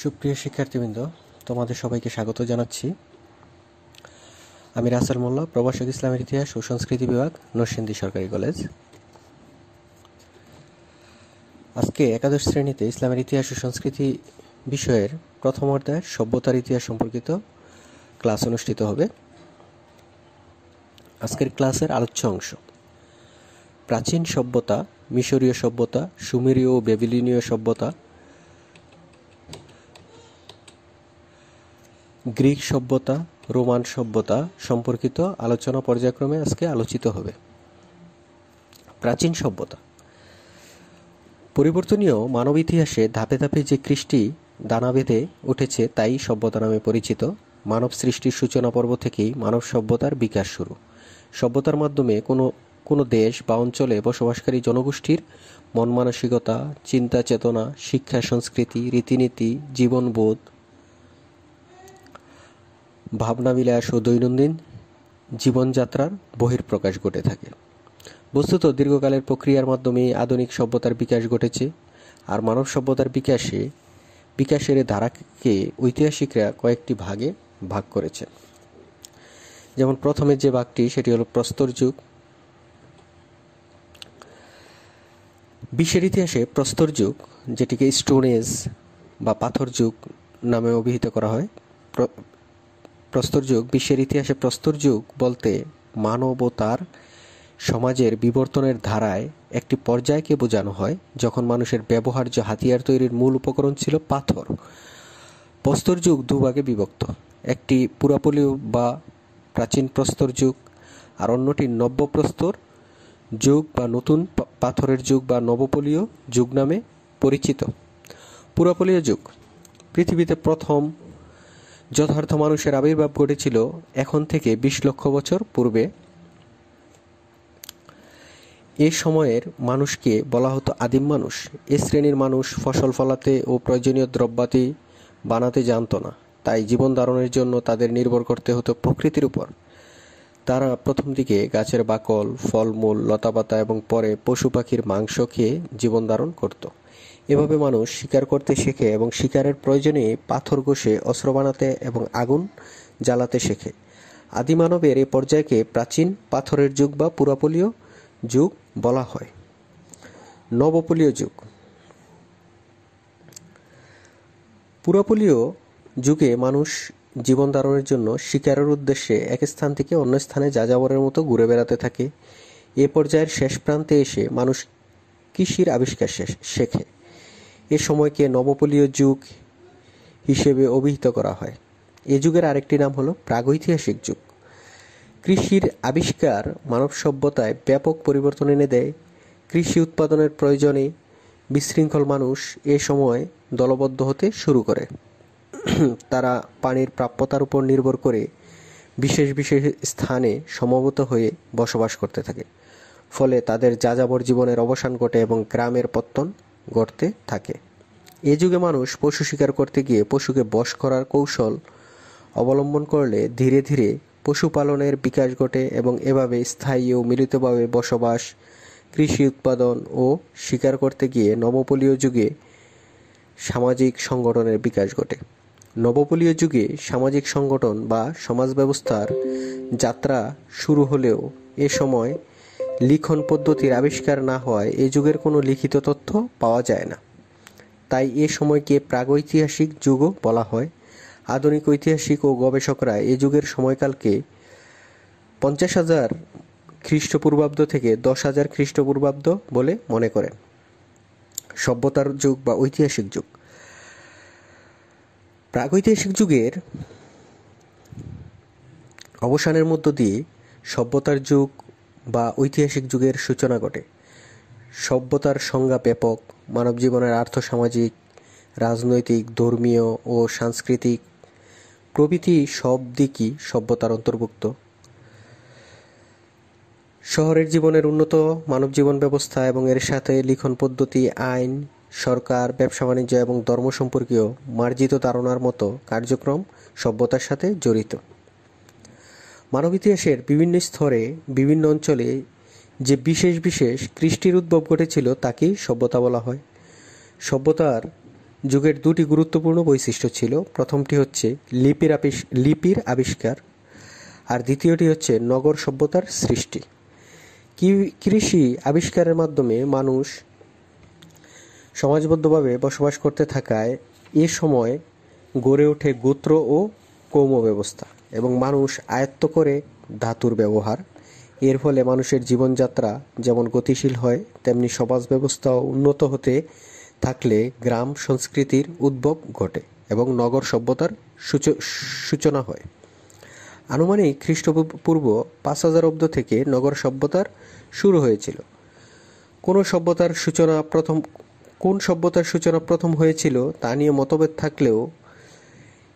সুপ্রিয় শিক্ষার্থীবৃন্দ, তোমাদের সবাইকে স্বাগত জানাচ্ছি। আমি রাসেল মোল্লা, প্রভাষক, ইসলামের ইতিহাস ও সংস্কৃতি বিভাগ, নরসিংদী সরকারি কলেজ। আজকে একাদশ শ্রেণীতে ইসলামের ইতিহাস ও সংস্কৃতি বিষয়ের প্রথম অধ্যায়ের সভ্যতার ইতিহাস সম্পর্কিত ক্লাস অনুষ্ঠিত হবে। আজকের ক্লাসের আলোচ্য অংশ: প্রাচীন সভ্যতা, মিশরীয় সভ্যতা, সুমেরীয় ও বেবিলনীয় সভ্যতা, গ্রিক সভ্যতা, রোমান সভ্যতা সম্পর্কিত আলোচনা পর্যায়ক্রমে আজকে আলোচিত হবে। প্রাচীন সভ্যতা। পরিবর্তনীয় মানব ইতিহাসে ধাপে ধাপে যে কৃষ্টি দানা বেঁধে উঠেছে তাই সভ্যতা নামে পরিচিত। মানব সৃষ্টির সূচনা পর্ব থেকেই মানব সভ্যতার বিকাশ শুরু। সভ্যতার মাধ্যমে কোনো দেশ বা অঞ্চলে বসবাসকারী জনগোষ্ঠীর মন মানসিকতা, চিন্তা চেতনা, শিক্ষা, সংস্কৃতি, রীতিনীতি, জীবনবোধ, ভাবনাবিলাস ও দৈনন্দিন জীবনযাত্রার বহিঃপ্রকাশ ঘটে থাকে। বস্তুত দীর্ঘকালের প্রক্রিয়ার মাধ্যমে আধুনিক সভ্যতার বিকাশ ঘটেছে। আর মানব সভ্যতার বিকাশের ধারাকে ঐতিহাসিকরা কয়েকটি ভাগে ভাগ করেছে। যেমন প্রথমে যে ভাগটি, সেটি হলো প্রস্তর যুগ। বিশ্বের ইতিহাসে প্রস্তর যুগ, যেটিকে স্টোন এজ বা পাথর যুগ নামে অভিহিত করা হয়, প্রস্তর যুগ, বিশ্বের ইতিহাসে প্রস্তর যুগ বলতে মানব ও তার সমাজের বিবর্তনের ধারায় একটি পর্যায়কে বোঝানো হয় যখন মানুষের ব্যবহার্য হাতিয়ার তৈরির মূল উপকরণ ছিল পাথর। প্রস্তর যুগ দুভাগে বিভক্ত: একটি পুরাপলীয় বা প্রাচীন প্রস্তর যুগ, আর অন্যটি নব্যপ্রস্তর যুগ বা নতুন পাথরের যুগ বা নবপলীয় যুগ নামে পরিচিত। পুরাপলীয় যুগ। পৃথিবীতে প্রথম যথার্থ মানুষের আবির্ভাব ঘটেছিল এখন থেকে 20 লক্ষ বছর পূর্বে। এ সময়ের মানুষকে বলা হতো আদিম মানুষ। এ শ্রেণীর মানুষ ফসল ফলাতে ও প্রয়োজনীয় দ্রব্যাদি বানাতে জানত না, তাই জীবন ধারণের জন্য তাদের নির্ভর করতে হতো প্রকৃতির উপর। তারা প্রথম দিকে গাছের বাকল, ফলমূল, লতাপাতা এবং পরে পশু পাখির মাংস খেয়ে জীবন ধারণ করত। এভাবে মানুষ শিকার করতে শেখে এবং শিকারের প্রয়োজনে পাথর ঘষে অস্ত্র বানাতে এবং আগুন জ্বালাতে শেখে। আদিমানবের এই পর্যায়কে প্রাচীন পাথরের যুগ বা পুরাপলীয় যুগ বলা হয়। নবপলীয় যুগ। পুরাপলীয় যুগে মানুষ জীবন ধারণের জন্য শিকারের উদ্দেশ্যে এক স্থান থেকে অন্য স্থানে যাযাবরের মতো ঘুরে বেড়াতে থাকে। এ পর্যায়ের শেষ প্রান্তে এসে মানুষ কৃষির আবিষ্কার শেখে। এ সময়কে নবপলীয় যুগ হিসেবে অভিহিত করা হয়। এ যুগের আরেকটি নাম হলো প্রাগৈতিহাসিক যুগ। কৃষির আবিষ্কার মানব সভ্যতায় ব্যাপক পরিবর্তন এনে দেয়। কৃষি উৎপাদনের প্রয়োজনে বিশৃঙ্খল মানুষ এ সময় দলবদ্ধ হতে শুরু করে। তারা পানির প্রাপ্যতার উপর নির্ভর করে বিশেষ বিশেষ স্থানে সমবেত হয়ে বসবাস করতে থাকে। ফলে তাদের যাযাবর জীবনের অবসান ঘটে এবং গ্রামের পত্তন ঘটতে থাকে। এ যুগে মানুষ পশু শিকার করতে গিয়ে পশুকে বশ করার কৌশল অবলম্বন করলে ধীরে ধীরে পশুপালনের বিকাশ ঘটে এবং এভাবে স্থায়ী ও মিলিতভাবে বসবাস, কৃষি উৎপাদন ও শিকার করতে গিয়ে নবপলীয় যুগে সামাজিক সংগঠনের বিকাশ ঘটে। নবপলীয় যুগে সামাজিক সংগঠন বা সমাজ ব্যবস্থার যাত্রা শুরু হলেও এ সময় লিখন পদ্ধতির আবিষ্কার না হওয়ায় এ যুগের কোনো লিখিত তথ্য পাওয়া যায় না। তাই এ সময়কে প্রাগৈতিহাসিক যুগও বলা হয়। আধুনিক ঐতিহাসিক ও গবেষকরা এ যুগের সময়কালকে 50,000 খ্রিস্টপূর্বাব্দ থেকে 10,000 খ্রিস্টপূর্বাব্দ বলে মনে করেন। সভ্যতার যুগ বা ঐতিহাসিক যুগ। প্রাগৈতিহাসিক যুগের অবসানের মধ্য দিয়ে সভ্যতার যুগ বা ঐতিহাসিক যুগের সূচনা ঘটে। সভ্যতার সংজ্ঞা ব্যাপক। মানব জীবনের আর্থ-সামাজিক, রাজনৈতিক, ধর্মীয় ও সাংস্কৃতিক প্রভৃতি সব দিকই সভ্যতার অন্তর্ভুক্ত। শহরের জীবনের উন্নত মানব জীবন ব্যবস্থা এবং এর সাথে লিখন পদ্ধতি, আইন, সরকার, ব্যবসা বাণিজ্য এবং ধর্ম সম্পর্কীয় মার্জিত ধারণার মতো কার্যক্রম সভ্যতার সাথে জড়িত। মানব ইতিহাসের বিভিন্ন স্তরে বিভিন্ন অঞ্চলে যে বিশেষ বিশেষ কৃষ্টির উদ্ভব ঘটেছিল তাকেই সভ্যতা বলা হয়। সভ্যতার যুগের দুটি গুরুত্বপূর্ণ বৈশিষ্ট্য ছিল। প্রথমটি হচ্ছে লিপির আবিষ্কার, আর দ্বিতীয়টি হচ্ছে নগর সভ্যতার সৃষ্টি। কৃষি আবিষ্কারের মাধ্যমে মানুষ সমাজবদ্ধভাবে বসবাস করতে থাকায় এ সময় গড়ে ওঠে গোত্র ও কৌম ব্যবস্থা, এবং মানুষ আয়ত্ত করে ধাতুর ব্যবহার। এর ফলে মানুষের জীবনযাত্রা যেমন গতিশীল হয়, তেমনি সমাজ ব্যবস্থাও উন্নত হতে থাকলে গ্রাম সংস্কৃতির উদ্ভব ঘটে এবং নগর সভ্যতার সূচনা হয়। আনুমানিক খ্রিস্টপূর্ব 5000 অব্দ থেকে নগর সভ্যতার শুরু হয়েছিল। কোন সভ্যতার সূচনা প্রথম হয়েছিল তা নিয়ে মতভেদ থাকলেও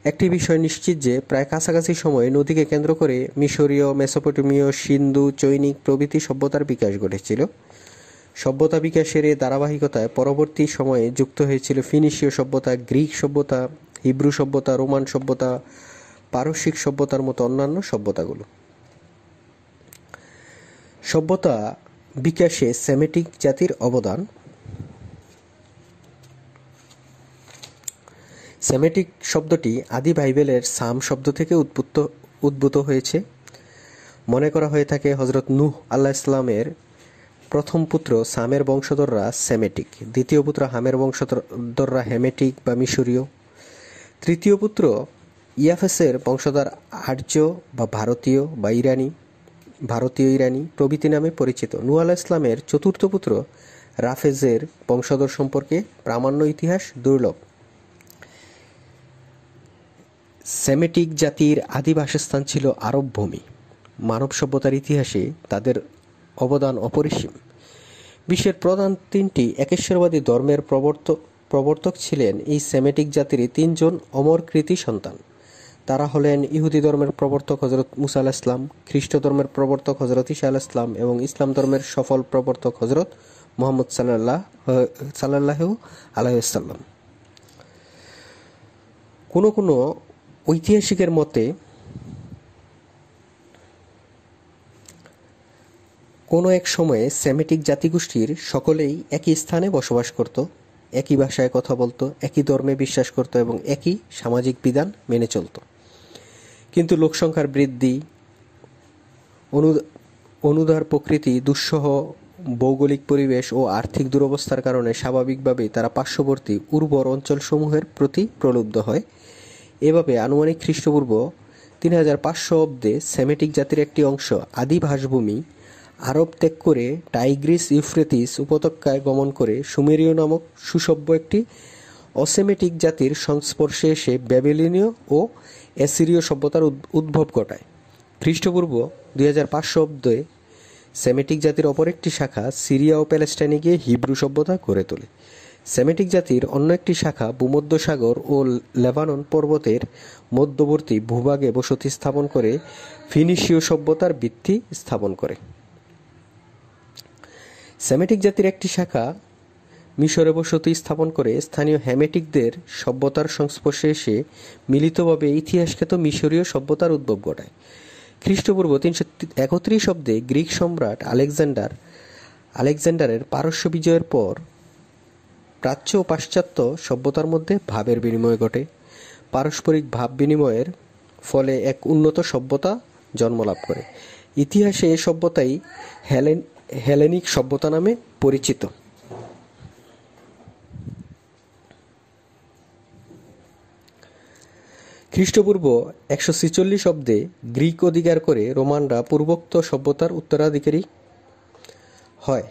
একটি বিষয় নিশ্চিত যে প্রায় কাছাকাছি সময়ে নদীকে কেন্দ্র করে মিশরীয়, মেসোপটেমীয়, সিন্ধু, চৈনিক প্রভৃতি সভ্যতার বিকাশ ঘটেছিল। সভ্যতা বিকাশের এই ধারাবাহিকতায় পরবর্তী সময়ে যুক্ত হয়েছিল ফিনিশীয় সভ্যতা, গ্রিক সভ্যতা, হিব্রু সভ্যতা, রোমান সভ্যতা, পারস্যিক সভ্যতার মতো অন্যান্য সভ্যতাগুলো। সভ্যতা বিকাশে সেমেটিক জাতির অবদান। সেমেটিক শব্দটি আদি বাইবেলের সাম শব্দ থেকে উদ্ভূত হয়েছে। মনে করা হয়ে থাকে হযরত নূহ আলাইহিসসালামের প্রথম পুত্র সামের বংশধররা সেমেটিক, দ্বিতীয় পুত্র হামের বংশধররা হেমেটিক বা মিশরীয়, তৃতীয় পুত্র ইয়াফেসের বংশধর আর্য বা ভারতীয় ইরানি প্রভৃতি নামে পরিচিত। নূহ আলাইহিসসালামের চতুর্থ পুত্র রাফেজের বংশধর সম্পর্কে প্রামাণ্য ইতিহাস দুর্লভ। সেমেটিক জাতির আদি বাসস্থান ছিল আরব ভূমি। মানব সভ্যতার ইতিহাসে তাদের অবদান অপরিসীম। বিশ্বের প্রধান তিনটি একেশ্বরবাদী ধর্মের প্রবর্তক ছিলেন এই সেমেটিক জাতিরই তিনজন অমর কৃতি সন্তান। তারা হলেন ইহুদি ধর্মের প্রবর্তক হযরত মুসা আলাইহিস সালাম, খ্রিস্ট ধর্মের প্রবর্তক হযরত ঈসা আলাইহিস সালাম এবং ইসলাম ধর্মের সফল প্রবর্তক হযরত মুহাম্মদ সাল্লাল্লাহু আলাইহি ওয়াসাল্লাম। কোনো ঐতিহাসিকের মতে কোনো এক সময়ে সেমেটিক জাতিগোষ্ঠীর সকলেই একই স্থানে বসবাস করত, একই ভাষায় কথা বলত, একই ধর্মে বিশ্বাস করত এবং একই সামাজিক বিধান মেনে চলত। কিন্তু লোকসংখ্যার বৃদ্ধি, অনুদার প্রকৃতি, দুঃসহ ভৌগোলিক পরিবেশ ও আর্থিক দুরবস্থার কারণে স্বাভাবিকভাবেই তারা পার্শ্ববর্তী উর্বর অঞ্চলসমূহের প্রতি প্রলুব্ধ হয়। এভাবে আনুমানিক খ্রিস্টপূর্ব 3500 অব্দে সেমেটিক জাতির একটি অংশ আদি ভাষভূমি আরব ত্যাগ করে টাইগ্রিস ইউফ্রেটিস উপত্যকায় গমন করে সুমেরীয় নামক সুসভ্য একটি অসেমেটিক জাতির সংস্পর্শে এসে ব্যাবিলনীয় ও অ্যাসিরীয় সভ্যতার উদ্ভব ঘটায়। খ্রিস্টপূর্ব 2500 অব্দে সেমেটিক জাতির অপর একটি শাখা সিরিয়া ও প্যালেস্টাইনে গিয়ে হিব্রু সভ্যতা গড়ে তোলে। সেমেটিক জাতির অন্য একটি শাখা ভূমধ্যসাগর ও লেবানন পর্বতের মধ্যবর্তী ভূভাগে বসতি স্থাপন করে ফিনিশীয় সভ্যতার ভিত্তি স্থাপন করে। সেমেটিক জাতির একটি শাখা মিশরে বসতি স্থাপন করে স্থানীয় হেমেটিকদের সভ্যতার সংস্পর্শে এসে মিলিতভাবে ইতিহাসখ্যাত মিশরীয় সভ্যতার উদ্ভব ঘটায়। খ্রিস্টপূর্ব 331 অব্দে গ্রিক সম্রাট আলেকজান্ডারের পারস্য বিজয়ের পর প্রাচ্য ও পাশ্চাত্য সভ্যতার মধ্যে ভাবের বিনিময় ঘটে। পারস্পরিক ভাব বিনিময়ের ফলে এক উন্নত সভ্যতা জন্মলাভ করে। ইতিহাসে এ সভ্যতাই হেলেনিক সভ্যতা নামে পরিচিত। খ্রিস্টপূর্ব 146 অব্দে গ্রিক অধিকার করে রোমানরা পূর্বোক্ত সভ্যতার উত্তরাধিকারী হয়।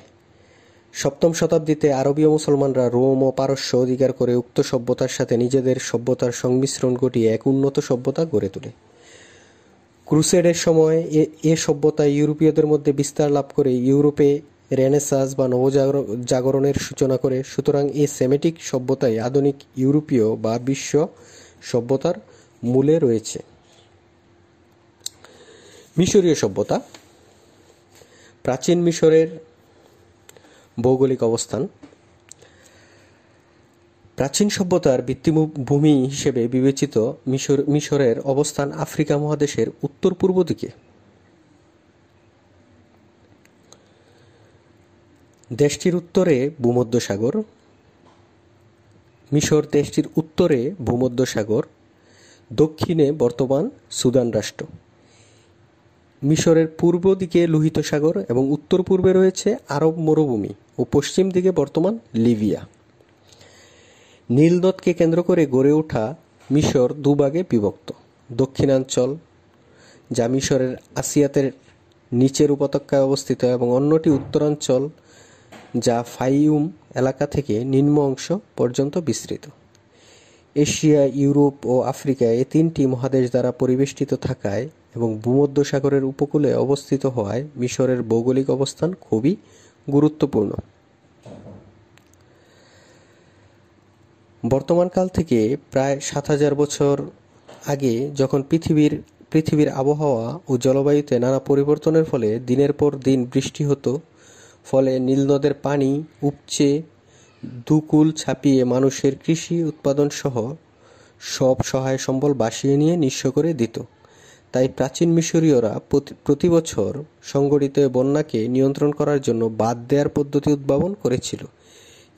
7ম শতাব্দীতে আরবীয় মুসলমানরা রোম ও পারস্য অধিকার করে উক্ত সভ্যতার সাথে নিজেদের সভ্যতার সংমিশ্রণ ঘটিয়ে এক উন্নত সভ্যতা গড়ে তোলে। ক্রুসেডের সময় এ সভ্যতা ইউরোপীয়দের মধ্যে বিস্তার লাভ করে ইউরোপে রেনেসাঁস বা নবজাগরণের সূচনা করে। সুতরাং এই সেমেটিক সভ্যতাই আধুনিক ইউরোপীয় বা বিশ্ব সভ্যতার মূলে রয়েছে। মিশরীয় সভ্যতা। প্রাচীন মিশরের ভৌগোলিক অবস্থান। প্রাচীন সভ্যতার ভিত্তিভূমি হিসেবে বিবেচিত মিশরের অবস্থান আফ্রিকা মহাদেশের উত্তর পূর্ব দিকে। দেশটির উত্তরে ভূমধ্যসাগর, মিশর দেশটির উত্তরে ভূমধ্যসাগর, দক্ষিণে বর্তমান সুদান রাষ্ট্র। মিশরের পূর্ব দিকে লোহিত সাগর এবং উত্তর পূর্বে রয়েছে আরব মরুভূমি ও পশ্চিম দিকে বর্তমান লিবিয়া। নীল নদকে কেন্দ্র করে গড়ে ওঠা মিশর দুভাগে বিভক্ত। দক্ষিণাঞ্চল, যা মিশরের আসিয়াতের নিচের উপত্যকায় অবস্থিত, এবং অন্যটি উত্তরাঞ্চল, যা ফাইউম এলাকা থেকে নিম্ন অংশ পর্যন্ত বিস্তৃত। এশিয়া, ইউরোপ ও আফ্রিকা এই তিনটি মহাদেশ দ্বারা পরিবেষ্টিত থাকায় এবং ভূমধ্যসাগরের উপকূলে অবস্থিত হওয়ায় মিশরের ভৌগোলিক অবস্থান খুবই গুরুত্বপূর্ণ। বর্তমানকাল থেকে প্রায় ৭,০০০ বছর আগে যখন পৃথিবীর আবহাওয়া ও জলবায়ুতে নানা পরিবর্তনের ফলে দিনের পর দিন বৃষ্টি হতো, ফলে নীলনদের পানি উপচে দুকুল ছাপিয়ে মানুষের কৃষি উৎপাদন সহ সব সহায় সম্বল ভাসিয়ে নিয়ে নিঃস্ব করে দিত। তাই প্রাচীন মিশরীয়রা প্রতি বছর সংঘটিত বন্যাকে নিয়ন্ত্রণ করার জন্য বাঁধ দেওয়ার পদ্ধতি উদ্ভাবন করেছিল।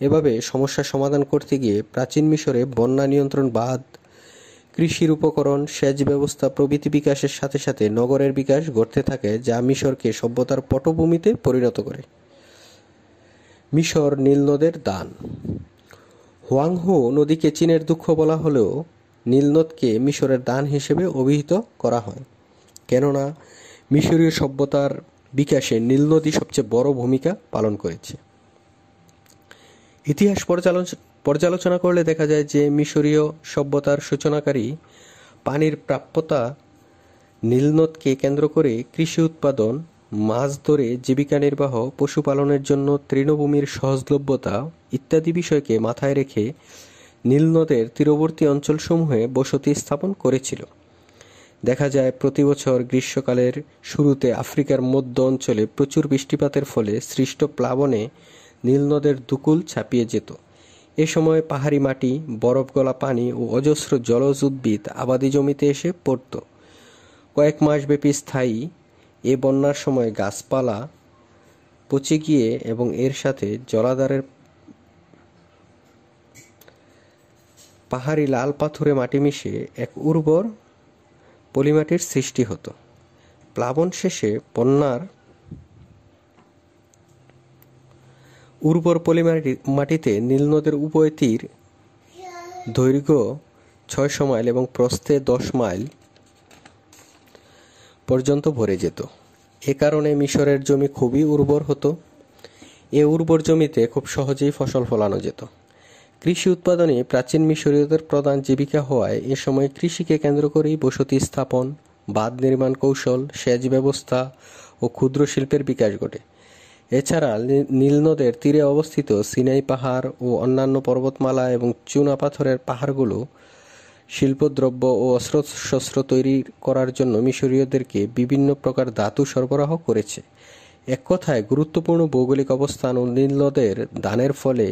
এভাবে সমস্যার সমাধান করতে গিয়ে প্রাচীন মিশরে বন্যা নিয়ন্ত্রণ বাঁধ, কৃষির উপকরণ, সেচ ব্যবস্থা প্রভৃতি বিকাশের সাথে সাথে নগরের বিকাশ ঘটতে থাকে, যা মিশরকে সভ্যতার পটভূমিতে পরিণত করে। মিশর নীল নদের দান। হোয়াংহো নদীকে চীনের দুঃখ বলা হলেও নীল নদকে মিশরের দান হিসেবে অভিহিত করা হয়, কেননা মিশরীয় সভ্যতার বিকাশে নীল নদী সবচেয়ে বড় ভূমিকা পালন করেছে। ইতিহাস পর্যালোচনা করলে দেখা যায় যে মিশরীয় সভ্যতার সূচনাকারী পানির প্রাপ্যতা, নীলনদকে কেন্দ্র করে কৃষি উৎপাদন, মাছ ধরে জীবিকা নির্বাহ, পশুপালনের জন্য তৃণভূমির সহজলভ্যতা ইত্যাদি বিষয়কে মাথায় রেখে নীলনদের তীরবর্তী অঞ্চলসমূহে বসতি স্থাপন করেছিল। দেখা যায় প্রতি বছর গ্রীষ্মকালের শুরুতে আফ্রিকার মধ্য অঞ্চলে প্রচুর বৃষ্টিপাতের ফলে সৃষ্ট প্লাবনে নীলনদের দুকুল ছাপিয়ে যেত। এ সময় পাহাড়ি মাটি, বরফ গলা পানি ও অজস্র জলজ উদ্ভিদ আবাদি জমিতে এসে পড়ত। কয়েক মাস ব্যাপী স্থায়ী এ বন্যার সময় গাছপালা পচে গিয়ে এবং এর সাথে জলাধারের পাহাড়ি লাল পাথুরে মাটি মিশে এক উর্বর পলিমাটির সৃষ্টি হতো। প্লাবন শেষে বন্যার উর্বর পলিমাটিতে নীলনদের উভয় তীর দৈর্ঘ্য ৬০০ মাইল এবং প্রস্থে ১০ মাইল পর্যন্ত ভরে যেত। এ কারণে মিশরের জমি খুবই উর্বর হতো। এ উর্বর জমিতে খুব সহজেই ফসল ফলানো যেত। কৃষি উৎপাদনে প্রাচীন মিশরীয়দের প্রধান জীবিকা হওয়ায় এ সময় কৃষিকে কেন্দ্র করেই বসতি স্থাপন, বাঁধ নির্মাণ কৌশল, সেচ ব্যবস্থা ও ক্ষুদ্র শিল্পের বিকাশ ঘটে। এছাড়া নীলনদের তীরে অবস্থিত সিনাই পাহাড় ও অন্যান্য পর্বতমালা এবং চুনা পাথরের পাহাড়গুলো শিল্পদ্রব্য ও অস্ত্রশস্ত্র তৈরি করার জন্য মিশরীয়দেরকে বিভিন্ন প্রকার ধাতু সরবরাহ করেছে। এক কথায় গুরুত্বপূর্ণ ভৌগোলিক অবস্থান ও নীলনদের দানের ফলে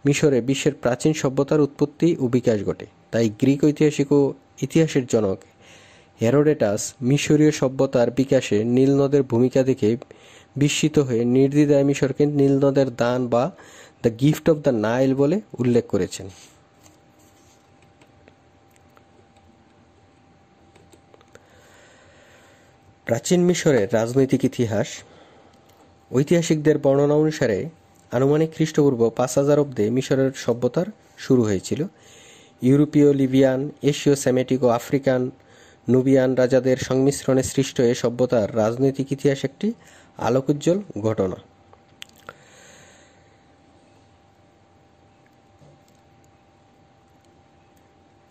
মিশরে বিশ্বের প্রাচীন সভ্যতার উৎপত্তি ও বিকাশ ঘটে। তাই গ্রিক ঐতিহাসিক ও ইতিহাসের জনক হেরোডোটাস মিশরীয় সভ্যতার বিকাশে নীলনদের ভূমিকা দেখে বিস্মিত হয়ে নির্দ্বিধায় মিশরকে নীলনদের দান বা the gift of the Nile বলে উল্লেখ করেছেন। প্রাচীন মিশরের রাজনৈতিক ইতিহাস। ঐতিহাসিকদের বর্ণনা অনুসারে আনুমানিক খ্রিস্টপূর্ব ৫,০০০ অব্দে মিশরের সভ্যতার শুরু হয়েছিল। ইউরোপীয়, লিবিয়ান, এশীয়, সেমেটিক ও আফ্রিকান নুবিয়ান রাজাদের সংমিশ্রণে সৃষ্ট এ সভ্যতার রাজনৈতিক ইতিহাস একটি আলোকোজ্জ্বল ঘটনা।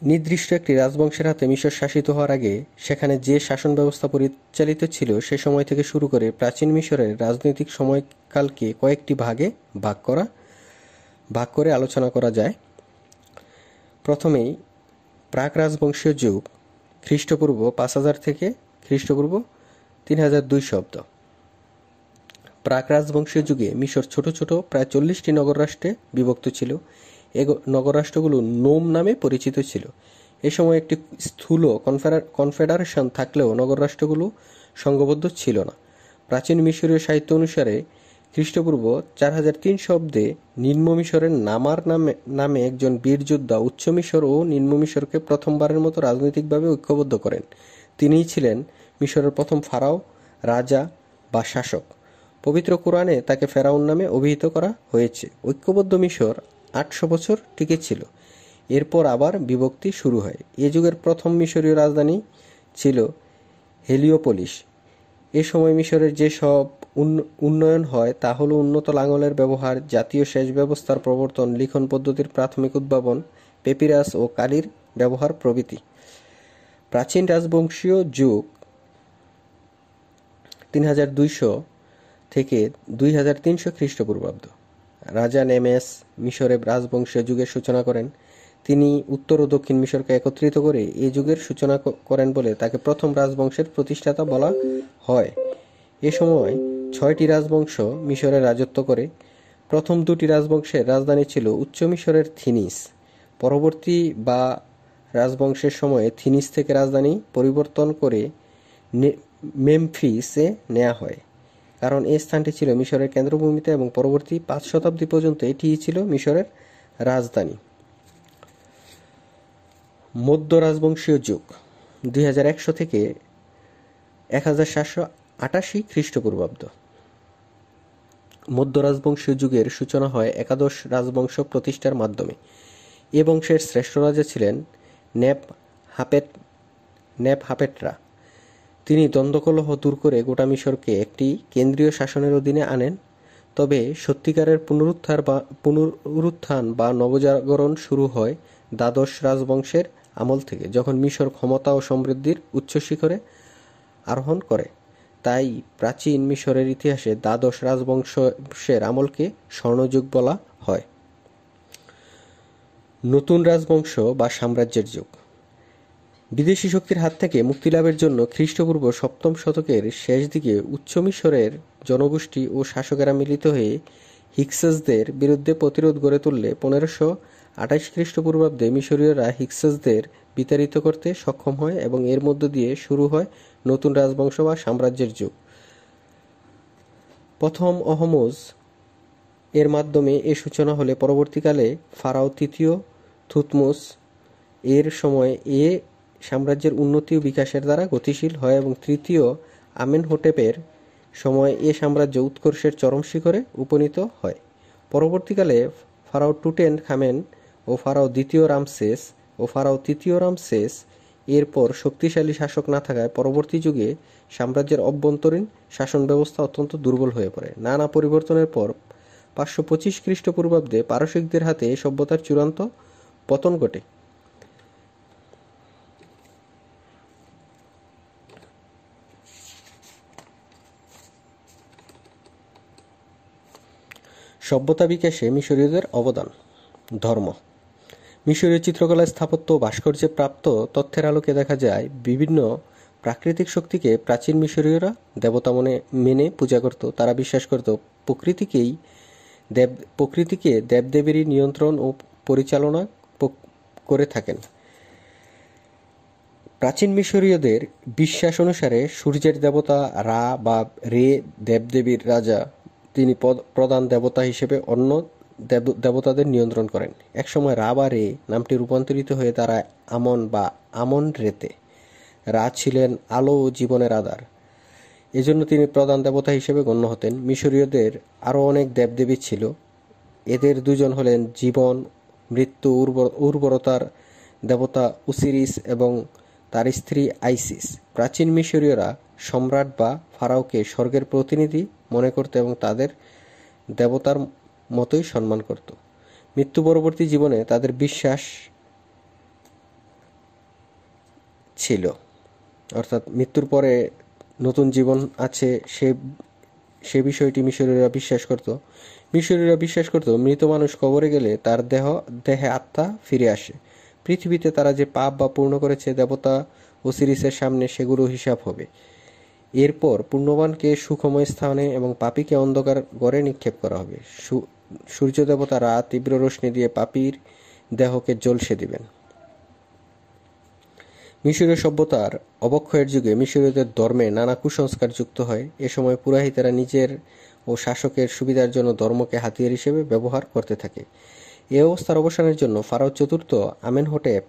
নির্দিষ্ট একটি রাজবংশের হাতে মিশর শাসিত হওয়ার আগে সেখানে যে শাসন ব্যবস্থা পরিচালিত ছিল সে সময় থেকে শুরু করে প্রাচীন মিশরের রাজনৈতিক সময়কালকে কয়েকটি ভাগে ভাগ করে আলোচনা করা যায়। প্রথমেই প্রাক রাজবংশীয় যুগ, খ্রিস্টপূর্ব ৫,০০০ থেকে খ্রিস্টপূর্ব ৩,০০২ অব্দ। প্রাক রাজবংশীয় যুগে মিশর ছোট ছোট প্রায় ৪০টি নগর রাষ্ট্রে বিভক্ত ছিল। এই নগররাষ্ট্রগুলো নোম নামে পরিচিত ছিল। এ সময় একটি স্থূল কনফেডারেশন থাকলেও নগররাষ্ট্রগুলো সংঘবদ্ধ ছিল না। প্রাচীন মিশরীয় সাহিত্য অনুসারে খ্রিস্টপূর্ব 4003 অব্দে নিম্ন মিশরের নামার নামে একজন বীর যোদ্ধা উচ্চ মিশর ও নিম্ন মিশরকে প্রথমবারের মতো রাজনৈতিকভাবে ঐক্যবদ্ধ করেন। তিনিই ছিলেন মিশরের প্রথম ফারাও, রাজা বা শাসক। পবিত্র কোরআনে তাকে ফেরাউন নামে অভিহিত করা হয়েছে। ঐক্যবদ্ধ মিশর 800 বছর টিকে ছিল। এরপর আবার বিভক্তি শুরু হয়। এ যুগের প্রথম মিশরীয় রাজধানী ছিল হেলিওপোলিস। এ সময় মিশরের যে সব উন্নয়ন হয় তা হল উন্নত লাঙলের ব্যবহার, জাতীয় সেচ ব্যবস্থার প্রবর্তন, লিখন পদ্ধতির প্রাথমিক উদ্ভাবন, পেপিরাস ও কালির ব্যবহার প্রভৃতি। প্রাচীন রাজবংশীয় যুগ 3200 থেকে 2300 খ্রিস্টপূর্বাব্দ। রাজা নেমেস মিশরে রাজবংশীয় যুগের সূচনা করেন। তিনি উত্তর ও দক্ষিণ মিশরকে একত্রিত করে এই যুগের সূচনা করেন বলে তাকে প্রথম রাজবংশের প্রতিষ্ঠাতা বলা হয়। এ সময় 6টি রাজবংশ মিশরে রাজত্ব করে। প্রথম দুটি রাজবংশের রাজধানী ছিল উচ্চ মিশরের থিনিস। পরবর্তী বা রাজবংশের সময়ে থিনিস থেকে রাজধানী পরিবর্তন করে মেমফিসে নেওয়া হয়, কারণ এই স্থানটি ছিল মিশরের কেন্দ্রভূমিতে এবং পরবর্তী 5 শতাব্দী পর্যন্ত এটিই ছিল মিশরের রাজধানী। মধ্য রাজবংশীয় যুগ 2100 থেকে 1788 খ্রিস্টপূর্বাব্দ। মধ্য রাজবংশীয় যুগের সূচনা হয় একাদশ রাজবংশ প্রতিষ্ঠার মাধ্যমে। এ বংশের শ্রেষ্ঠ রাজা ছিলেন নেপহাপেটরা। তিনি দ্বন্দ্বকলহ দূর করে গোটা মিশরকে একটি কেন্দ্রীয় শাসনের অধীনে আনেন। তবে সত্যিকারের পুনরুত্থান বা নবজাগরণ শুরু হয় দ্বাদশ রাজবংশের আমল থেকে, যখন মিশর ক্ষমতা ও সমৃদ্ধির উচ্চ শিখরে আরোহণ করে। তাই প্রাচীন মিশরের ইতিহাসে দ্বাদশ রাজবংশের আমলকে স্বর্ণযুগ বলা হয়। নতুন রাজবংশ বা সাম্রাজ্যের যুগ। বিদেশি শক্তির হাত থেকে মুক্তিলাভের জন্য খ্রিস্টপূর্ব 7ম শতকের শেষ দিকে উচ্চ মিশরের জনগোষ্ঠী ও শাসকেরা মিলিত হয়ে হিক্সেসদের বিরুদ্ধে প্রতিরোধ গড়ে তুললে 1528 খ্রিস্টপূর্বাব্দে মিশরীয়রা হিক্সেসদের বিতাড়িত করতে সক্ষম হয় এবং এর মধ্য দিয়ে শুরু হয় নতুন রাজবংশ বা সাম্রাজ্যের যুগ। প্রথম অহমজ এর মাধ্যমে এর সূচনা হলে পরবর্তীকালে ফারাও তৃতীয় থুতমোস এর সময় এ সাম্রাজ্যের উন্নতি ও বিকাশের দ্বারা গতিশীল হয় এবং তৃতীয় আমেনহোটেপের সময় এ সাম্রাজ্য উৎকর্ষের চরম শিখরে উপনীত হয়। পরবর্তীকালে ফারাও টুটেন খামেন ও ফারাও দ্বিতীয় রামসেস ও ফারাও তৃতীয় রামসেস এরপর শক্তিশালী শাসক না থাকায় পরবর্তী যুগে সাম্রাজ্যের অভ্যন্তরীণ শাসন ব্যবস্থা অত্যন্ত দুর্বল হয়ে পড়ে। নানা পরিবর্তনের পর 525 খ্রিস্টপূর্বাব্দে পারসিকদের হাতে এই সভ্যতার চূড়ান্ত পতন ঘটে। সভ্যতা বিকাশে মিশরীয়দের অবদান। ধর্ম। মিশরীয় চিত্রকলা, স্থাপত্য ও ভাস্কর্যে প্রাপ্ত তথ্যের আলোকে দেখা যায় বিভিন্ন প্রাকৃতিক শক্তিকে প্রাচীন মিশরীয়রা দেবতা মেনে পূজা করত। তারা বিশ্বাস করত প্রকৃতিকে দেবদেবীরই নিয়ন্ত্রণ ও পরিচালনা করে থাকেন। প্রাচীন মিশরীয়দের বিশ্বাস অনুসারে সূর্যের দেবতা রা বা রে দেবদেবীর রাজা। তিনি প্রধান দেবতা হিসেবে অন্য দেবতাদের নিয়ন্ত্রণ করেন। একসময় রা বা রে নামটি রূপান্তরিত হয়ে দাঁড়ায় আমন বা আমন রেতে। রা ছিলেন আলো ও জীবনের আধার, এজন্য তিনি প্রধান দেবতা হিসেবে গণ্য হতেন। মিশরীয়দের আরও অনেক দেবদেবী ছিল। এদের দুজন হলেন জীবন, মৃত্যু, উর্বরতার দেবতা উসিরিস এবং তার স্ত্রী আইসিস। প্রাচীন মিশরীয়রা সম্রাট বা ফারাওকে স্বর্গের প্রতিনিধি মনে করত এবং তাদের দেবতার মতোই সম্মান করত। মৃত্যু পরবর্তী জীবনে তাদের বিশ্বাস ছিল, অর্থাৎ মৃত্যুর পরে নতুন জীবন আছে সে বিষয়টি মিশরীয়রা বিশ্বাস করত। মৃত মানুষ কবরে গেলে তার দেহে আত্মা ফিরে আসে। পৃথিবীতে তারা যে পাপ বা পূর্ণ করেছে দেবতা ওসিরিসের সামনে সেগুলো হিসাব হবে। এরপর পুণ্যবানকে সুখময় স্থানে এবং পাপীকে অন্ধকার ঘরে নিক্ষেপ করা হবে। সূর্য দেবতা রাত তীব্র রশ্মি দিয়ে পাপীর দেহকে জ্বলসে দিবেন। মিশরীয় সভ্যতার অবক্ষয়ের যুগে মিশরীয়দের ধর্মে নানা কুসংস্কার যুক্ত হয়। এ সময় পুরোহিতেরা নিজের ও শাসকের সুবিধার জন্য ধর্মকে হাতিয়ার হিসেবে ব্যবহার করতে থাকে। এই অবস্থার অবসানের জন্য ফারাও চতুর্থ আমেনহোটেপ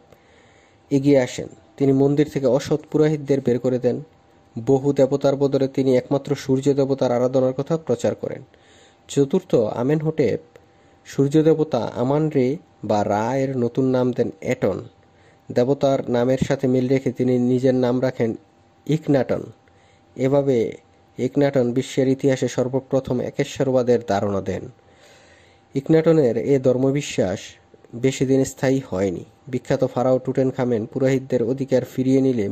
এগিয়ে আসেন। তিনি মন্দির থেকে অসৎ পুরোহিতদের বের করে দেন। বহু দেবতার বদলে তিনি একমাত্র সূর্য দেবতার আরাধনার কথা প্রচার করেন। চতুর্থ আমেনহোটেপ সূর্য দেবতা আমান রে বা রা এর নতুন নাম দেন এটন। দেবতার নামের সাথে মিল রেখে তিনি নিজের নাম রাখেন ইকনাটন। এভাবে ইকনাটন বিশ্বের ইতিহাসে সর্বপ্রথম একেশ্বরবাদের ধারণা দেন। ইকনাটনের এ ধর্মবিশ্বাস বেশি দিন স্থায়ী হয়নি। বিখ্যাত ফারাও টুটেনখামেন পুরোহিতদের অধিকার ফিরিয়ে দিলে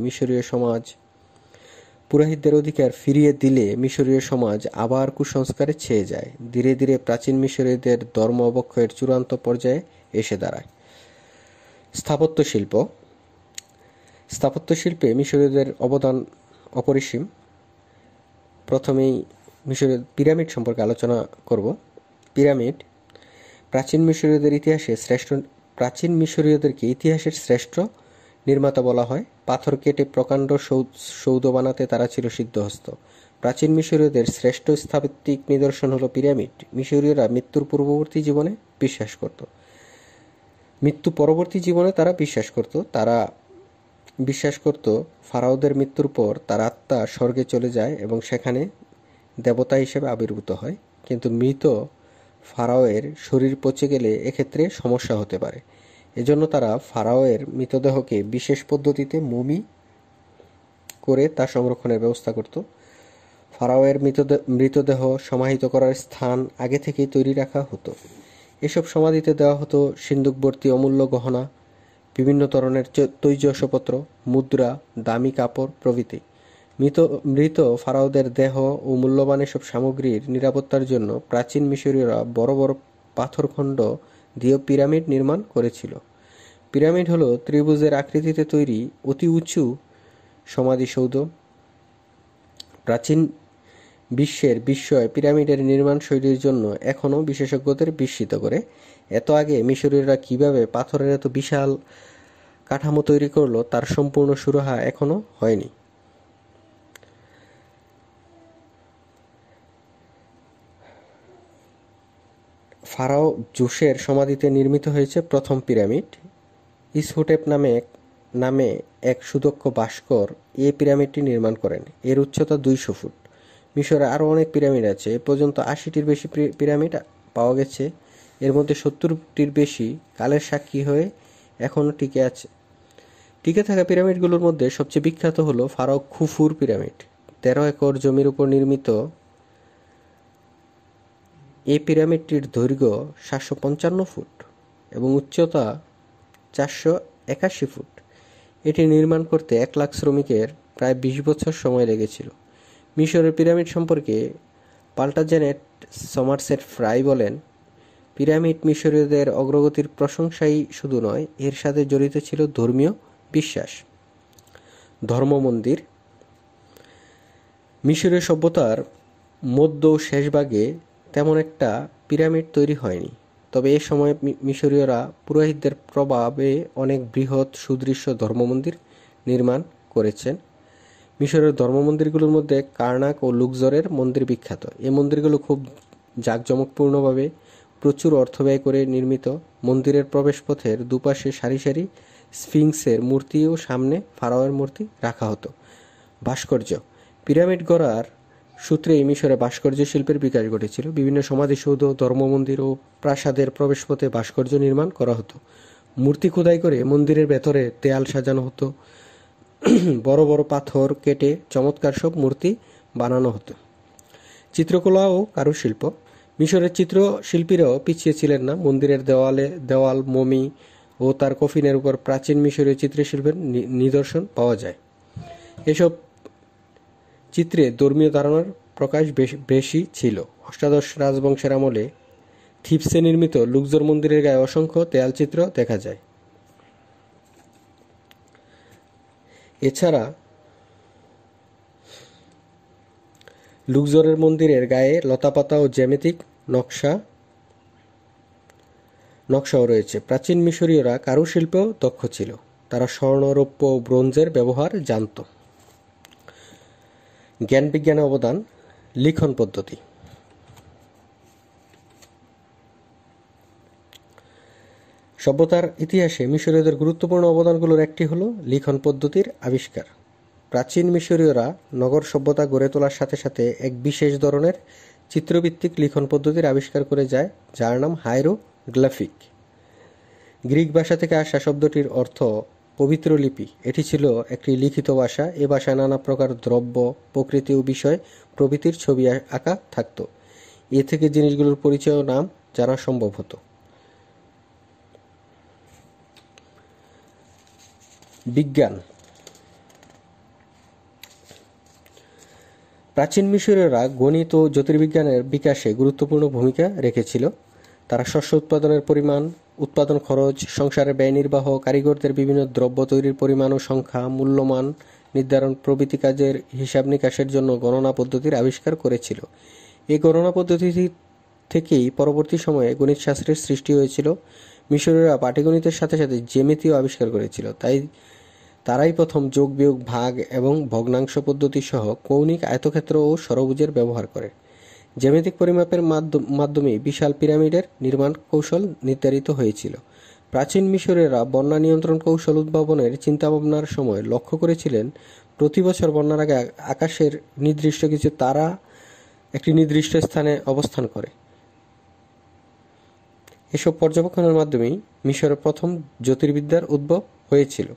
মিশরীয় সমাজ আবার কুসংস্কারে ছেয়ে যায়। ধীরে ধীরে প্রাচীন মিশরীয়দের ধর্ম অবক্ষয়ের চূড়ান্ত পর্যায়ে এসে দাঁড়ায়। স্থাপত্যশিল্পে মিশরীয়দের অবদান অপরিসীম। প্রথমেই পিরামিড সম্পর্কে আলোচনা করব। পিরামিড প্রাচীন মিশরীয়দেরকে ইতিহাসের শ্রেষ্ঠ নির্মাতা বলা হয়। পাথর কেটে প্রকাণ্ড সৌধ বানাতে তারা ছিল সিদ্ধহস্ত। প্রাচীন মিশরীয়দের শ্রেষ্ঠ স্থাপত্যিক নিদর্শন হলো পিরামিড। মিশরীয়রা মৃত্যু পরবর্তী জীবনে তারা বিশ্বাস করত ফারাওদের মৃত্যুর পর তার আত্মা স্বর্গে চলে যায় এবং সেখানে দেবতা হিসেবে আবির্ভূত হয়। কিন্তু মৃত ফারাওয়ের শরীর পচে গেলে এক্ষেত্রে সমস্যা হতে পারে। এজন্য তারা ফারাওয়ের মৃতদেহকে বিশেষ পদ্ধতিতে মমি করে তা সংরক্ষণের ব্যবস্থা করত। ফারাওয়ের মৃতদেহ সমাহিত করার স্থান আগে থেকেই তৈরি রাখা হতো। এসব সমাধিতে দেওয়া হতো সিন্দুকভর্তি অমূল্য গহনা, বিভিন্ন ধরনের তৈজসপত্র, মুদ্রা, দামি কাপড় প্রভৃতি। মৃত ফারাওদের দেহ ও মূল্যবান এসব সামগ্রীর নিরাপত্তার জন্য প্রাচীন মিশরীয়রা বড় বড় পাথরখণ্ড দিয়ে পিরামিড নির্মাণ করেছিল। পিরামিড হলো ত্রিভুজের আকৃতিতে তৈরি অতি উঁচু সমাধিসৌধ। প্রাচীন বিশ্বের বিস্ময় পিরামিডের নির্মাণ শৈলীর জন্য এখনও বিশেষজ্ঞদের বিস্মিত করে। এত আগে মিশরীয়রা কিভাবে পাথরের এত বিশাল কাঠামো তৈরি করলো তার সম্পূর্ণ সুরাহা এখনো হয়নি। ফারাও জোসের সমাধিতে নির্মিত হয়েছে প্রথম পিরামিড। ইসহোটেপ নামে এক সুদক্ষ ভাস্কর এই পিরামিডটি নির্মাণ করেন। এর উচ্চতা 200 ফুট। মিশরে আরও অনেক পিরামিড আছে। এ পর্যন্ত 80টির বেশি পিরামিড পাওয়া গেছে। এর মধ্যে 70টির বেশি কালের সাক্ষী হয়ে এখনও টিকে আছে। টিকে থাকা পিরামিডগুলোর মধ্যে সবচেয়ে বিখ্যাত হলো ফারাও খুফুর পিরামিড। 13 একর জমির উপর নির্মিত এই পিরামিডটির দৈর্ঘ্য 755 ফুট এবং উচ্চতা 481 ফুট। এটি নির্মাণ করতে 1 লাখ শ্রমিকের প্রায় 20 বছর সময় লেগেছিল। মিশরের পিরামিড সম্পর্কে প্লান্টাজেনেট সমারসেট ফ্রাই বলেন, পিরামিড মিশরীয়দের অগ্রগতির প্রশংসাই শুধু নয়, এর সাথে জড়িত ছিল ধর্মীয় বিশ্বাস। ধর্মমন্দির মিশরীয় সভ্যতার মধ্য ও শেষ ভাগে তেমন একটা পিরামিড তৈরি হয়নি। তবে এ সময় মিশরীয়রা পুরোহিতদের প্রভাবে অনেক বৃহৎ সুদৃশ্য ধর্মমন্দির নির্মাণ করেছেন। মিশরের ধর্মমন্দিরগুলোর মধ্যে কার্নাক ও লুক্সরের মন্দির বিখ্যাত। এই মন্দিরগুলো খুব জাঁকজমকপূর্ণভাবে প্রচুর অর্থ ব্যয় করে নির্মিত। মন্দিরের প্রবেশপথের দুপাশে সারি সারি স্ফিংসের মূর্তি ও সামনে ফারাওয়ের মূর্তি রাখা হতো। ভাস্কর্য পিরামিড গড়ার সূত্রেই মিশরে ভাস্কর্য শিল্পের বিকাশ ঘটেছিল। বিভিন্ন সমাধিসৌধ, ধর্মমন্দির ও প্রাসাদের প্রবেশপথে ভাস্কর্য নির্মাণ করা হতো। মূর্তি খোদাই করে মন্দিরের ভেতরে দেয়াল সাজানো হতো। বড় বড় পাথর কেটে চমৎকার সব মূর্তি বানানো হতো। চিত্রকলা ও কারুশিল্প মিশরের চিত্রশিল্পীরাও পিছিয়ে ছিলেন না। মন্দিরের দেওয়াল, মমি ও তার কফিনের উপর প্রাচীন মিশরীয় চিত্রশিল্পের নিদর্শন পাওয়া যায়। এসব চিত্রে ধর্মীয় ধারণার প্রকাশ বেশি ছিল। অষ্টাদশ রাজবংশের আমলে থিবসে নির্মিত লুক্সর মন্দিরের গায়ে অসংখ্য দেয়ালচিত্র দেখা যায়। এছাড়া লুক্সরের মন্দিরের গায়ে লতাপাতা ও জ্যামিতিক নকশাও রয়েছে। প্রাচীন মিশরীয়রা কারুশিল্পেও দক্ষ ছিল। তারা স্বর্ণ, রৌপ্য ও ব্রোঞ্জের ব্যবহার জানত। জ্ঞান বিজ্ঞানে অবদান লিখন পদ্ধতি সভ্যতার ইতিহাসে মিশরীয়দের গুরুত্বপূর্ণ অবদানগুলোর একটি হলো লিখন পদ্ধতির আবিষ্কার। প্রাচীন মিশরীয়রা নগর সভ্যতা গড়ে তোলার সাথে সাথে এক বিশেষ ধরনের চিত্রভিত্তিক লিখন পদ্ধতির আবিষ্কার করে যায়, যার নাম হাইরোগ্লিফিক। গ্রিক ভাষা থেকে আসা শব্দটির অর্থ পবিত্র লিপি। এটি ছিল একটি লিখিত ভাষা। এ ভাষায় নানা প্রকার দ্রব্য, প্রকৃতি ও বিষয় প্রভৃতির ছবি আঁকা থাকত। এ থেকে জিনিসগুলোর পরিচয় ও নাম জানা সম্ভব হতো। বিজ্ঞান। প্রাচীন মিশরীয়রা গণিত ও জ্যোতির্বিজ্ঞানের বিকাশে গুরুত্বপূর্ণ ভূমিকা রেখেছিল। তারা শস্য উৎপাদনের পরিমাণ, উৎপাদন খরচ, সংসারের ব্যয় নির্বাহ, কারিগরদের বিভিন্ন দ্রব্য তৈরির পরিমাণ ও সংখ্যা, মূল্যমান নির্ধারণ প্রভৃতি কাজের হিসাব নিকাশের জন্য গণনা পদ্ধতির আবিষ্কার করেছিল। এই গণনা পদ্ধতি থেকেই পরবর্তী সময়ে গণিত শাস্ত্রের সৃষ্টি হয়েছিল। মিশরীয়রা পাটিগণিতের সাথে সাথে জ্যামিতিও আবিষ্কার করেছিল। তারাই প্রথম যোগ, বিয়োগ, ভাগ এবং ভগ্নাংশ পদ্ধতি সহ কৌণিক, আয়তক্ষেত্র ও ষড়ভুজের ব্যবহার করে। জ্যামিতিক পরিমাপের মাধ্যমে বিশাল পিরামিডের নির্মাণ কৌশল নির্ধারিত হয়েছিল। প্রাচীন মিশরীয়রা বন্যা নিয়ন্ত্রণ কৌশল উদ্ভাবনের চিন্তাভাবনার সময় লক্ষ্য করেছিলেন, প্রতি বছর বন্যার আগে আকাশের নির্দিষ্ট কিছু তারা একটি নির্দিষ্ট স্থানে অবস্থান করে। এসব পর্যবেক্ষণের মাধ্যমেই মিশরের প্রথম জ্যোতির্বিদ্যার উদ্ভব হয়েছিল।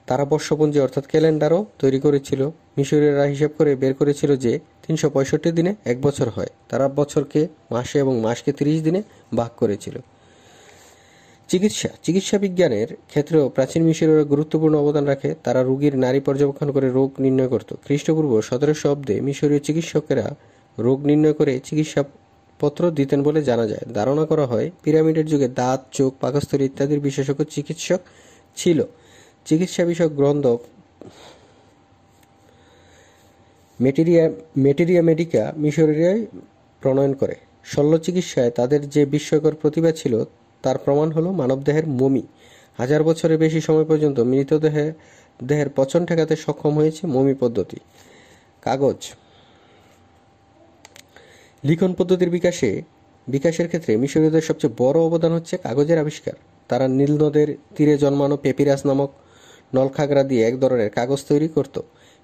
তারা বর্ষপঞ্জি অর্থাৎ ক্যালেন্ডারও তৈরি করেছিল। মিশরীয়রা হিসাব করে বের করেছিল যে 365 দিনে এক বছর হয়। তারা বছরকে মাসে এবং মাসকে 30 দিনে ভাগ করেছিল। চিকিৎসা বিজ্ঞানের ক্ষেত্রেও প্রাচীন মিশরীয়রা গুরুত্বপূর্ণ অবদান রাখে। তারা রোগীর নাড়ি পর্যবেক্ষণ করে রোগ নির্ণয় করত। খ্রিস্টপূর্ব 1700 অব্দে মিশরীয় চিকিৎসকেরা রোগ নির্ণয় করে চিকিৎসাপত্র দিতেন বলে জানা যায়। ধারণা করা হয় পিরামিডের যুগে দাঁত, চোখ, পাকস্থলী ইত্যাদির বিশেষজ্ঞ চিকিৎসক ছিল। চিকিৎসা বিষয়ক গ্রন্থ মেটেরিয়া মেডিকা মিশরীয়রাই প্রণয়ন করে। শল্য চিকিৎসায় তাদের যে বিস্ময়কর প্রতিভা ছিল তার প্রমাণ হলো মানবদেহের মমি। 1000 বছরের বেশি সময় পর্যন্ত মৃতদেহের পচন ঠেকাতে সক্ষম হয়েছে মমি পদ্ধতি। কাগজ। লিখন পদ্ধতির বিকাশের ক্ষেত্রে মিশরীয়দের সবচেয়ে বড় অবদান হচ্ছে কাগজের আবিষ্কার। তারা নীল নদের তীরে জন্মানো পেপিরাস নামক নলখাগড়া দিয়ে এক ধরনের কাগজ তৈরি করত।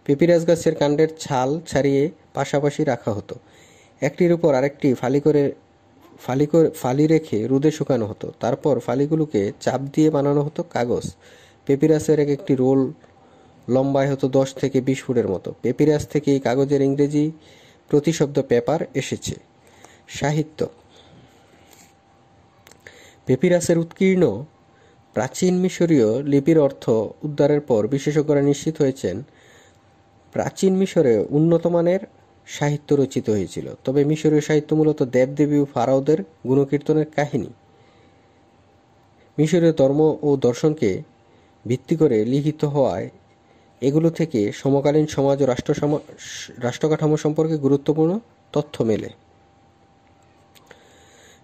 পেপিরাস গাছের কাণ্ডের ছাল ছাড়িয়ে পাশাপাশি রাখা হতো। একটির উপর আরেকটি ফালি রেখে রোদে শুকানো হতো। তারপর ফালিগুলোকে চাপ দিয়ে বানানো হতো কাগজ। পেপিরাসের একটি রোল লম্বায় হতো 10 থেকে 20 ফুটের মতো। পেপিরাস থেকেই কাগজের ইংরেজি প্রতিশব্দ পেপার এসেছে। সাহিত্য। পেপিরাসের উৎকীর্ণ প্রাচীন মিশরীয় লিপির অর্থ উদ্ধারের পর বিশেষজ্ঞরা নিশ্চিত হয়েছেন প্রাচীন মিশরে উন্নত মানের সাহিত্য রচিত হয়েছিল। তবে মিশরীয় সাহিত্য মূলত দেবদেবী ও ফারাওদের গুণকীর্তনের কাহিনী। মিশরীয় ধর্ম ও দর্শনকে ভিত্তি করে লিখিত হওয়ায় এগুলো থেকে সমকালীন সমাজ ও রাষ্ট্রকাঠামো সম্পর্কে গুরুত্বপূর্ণ তথ্য মেলে।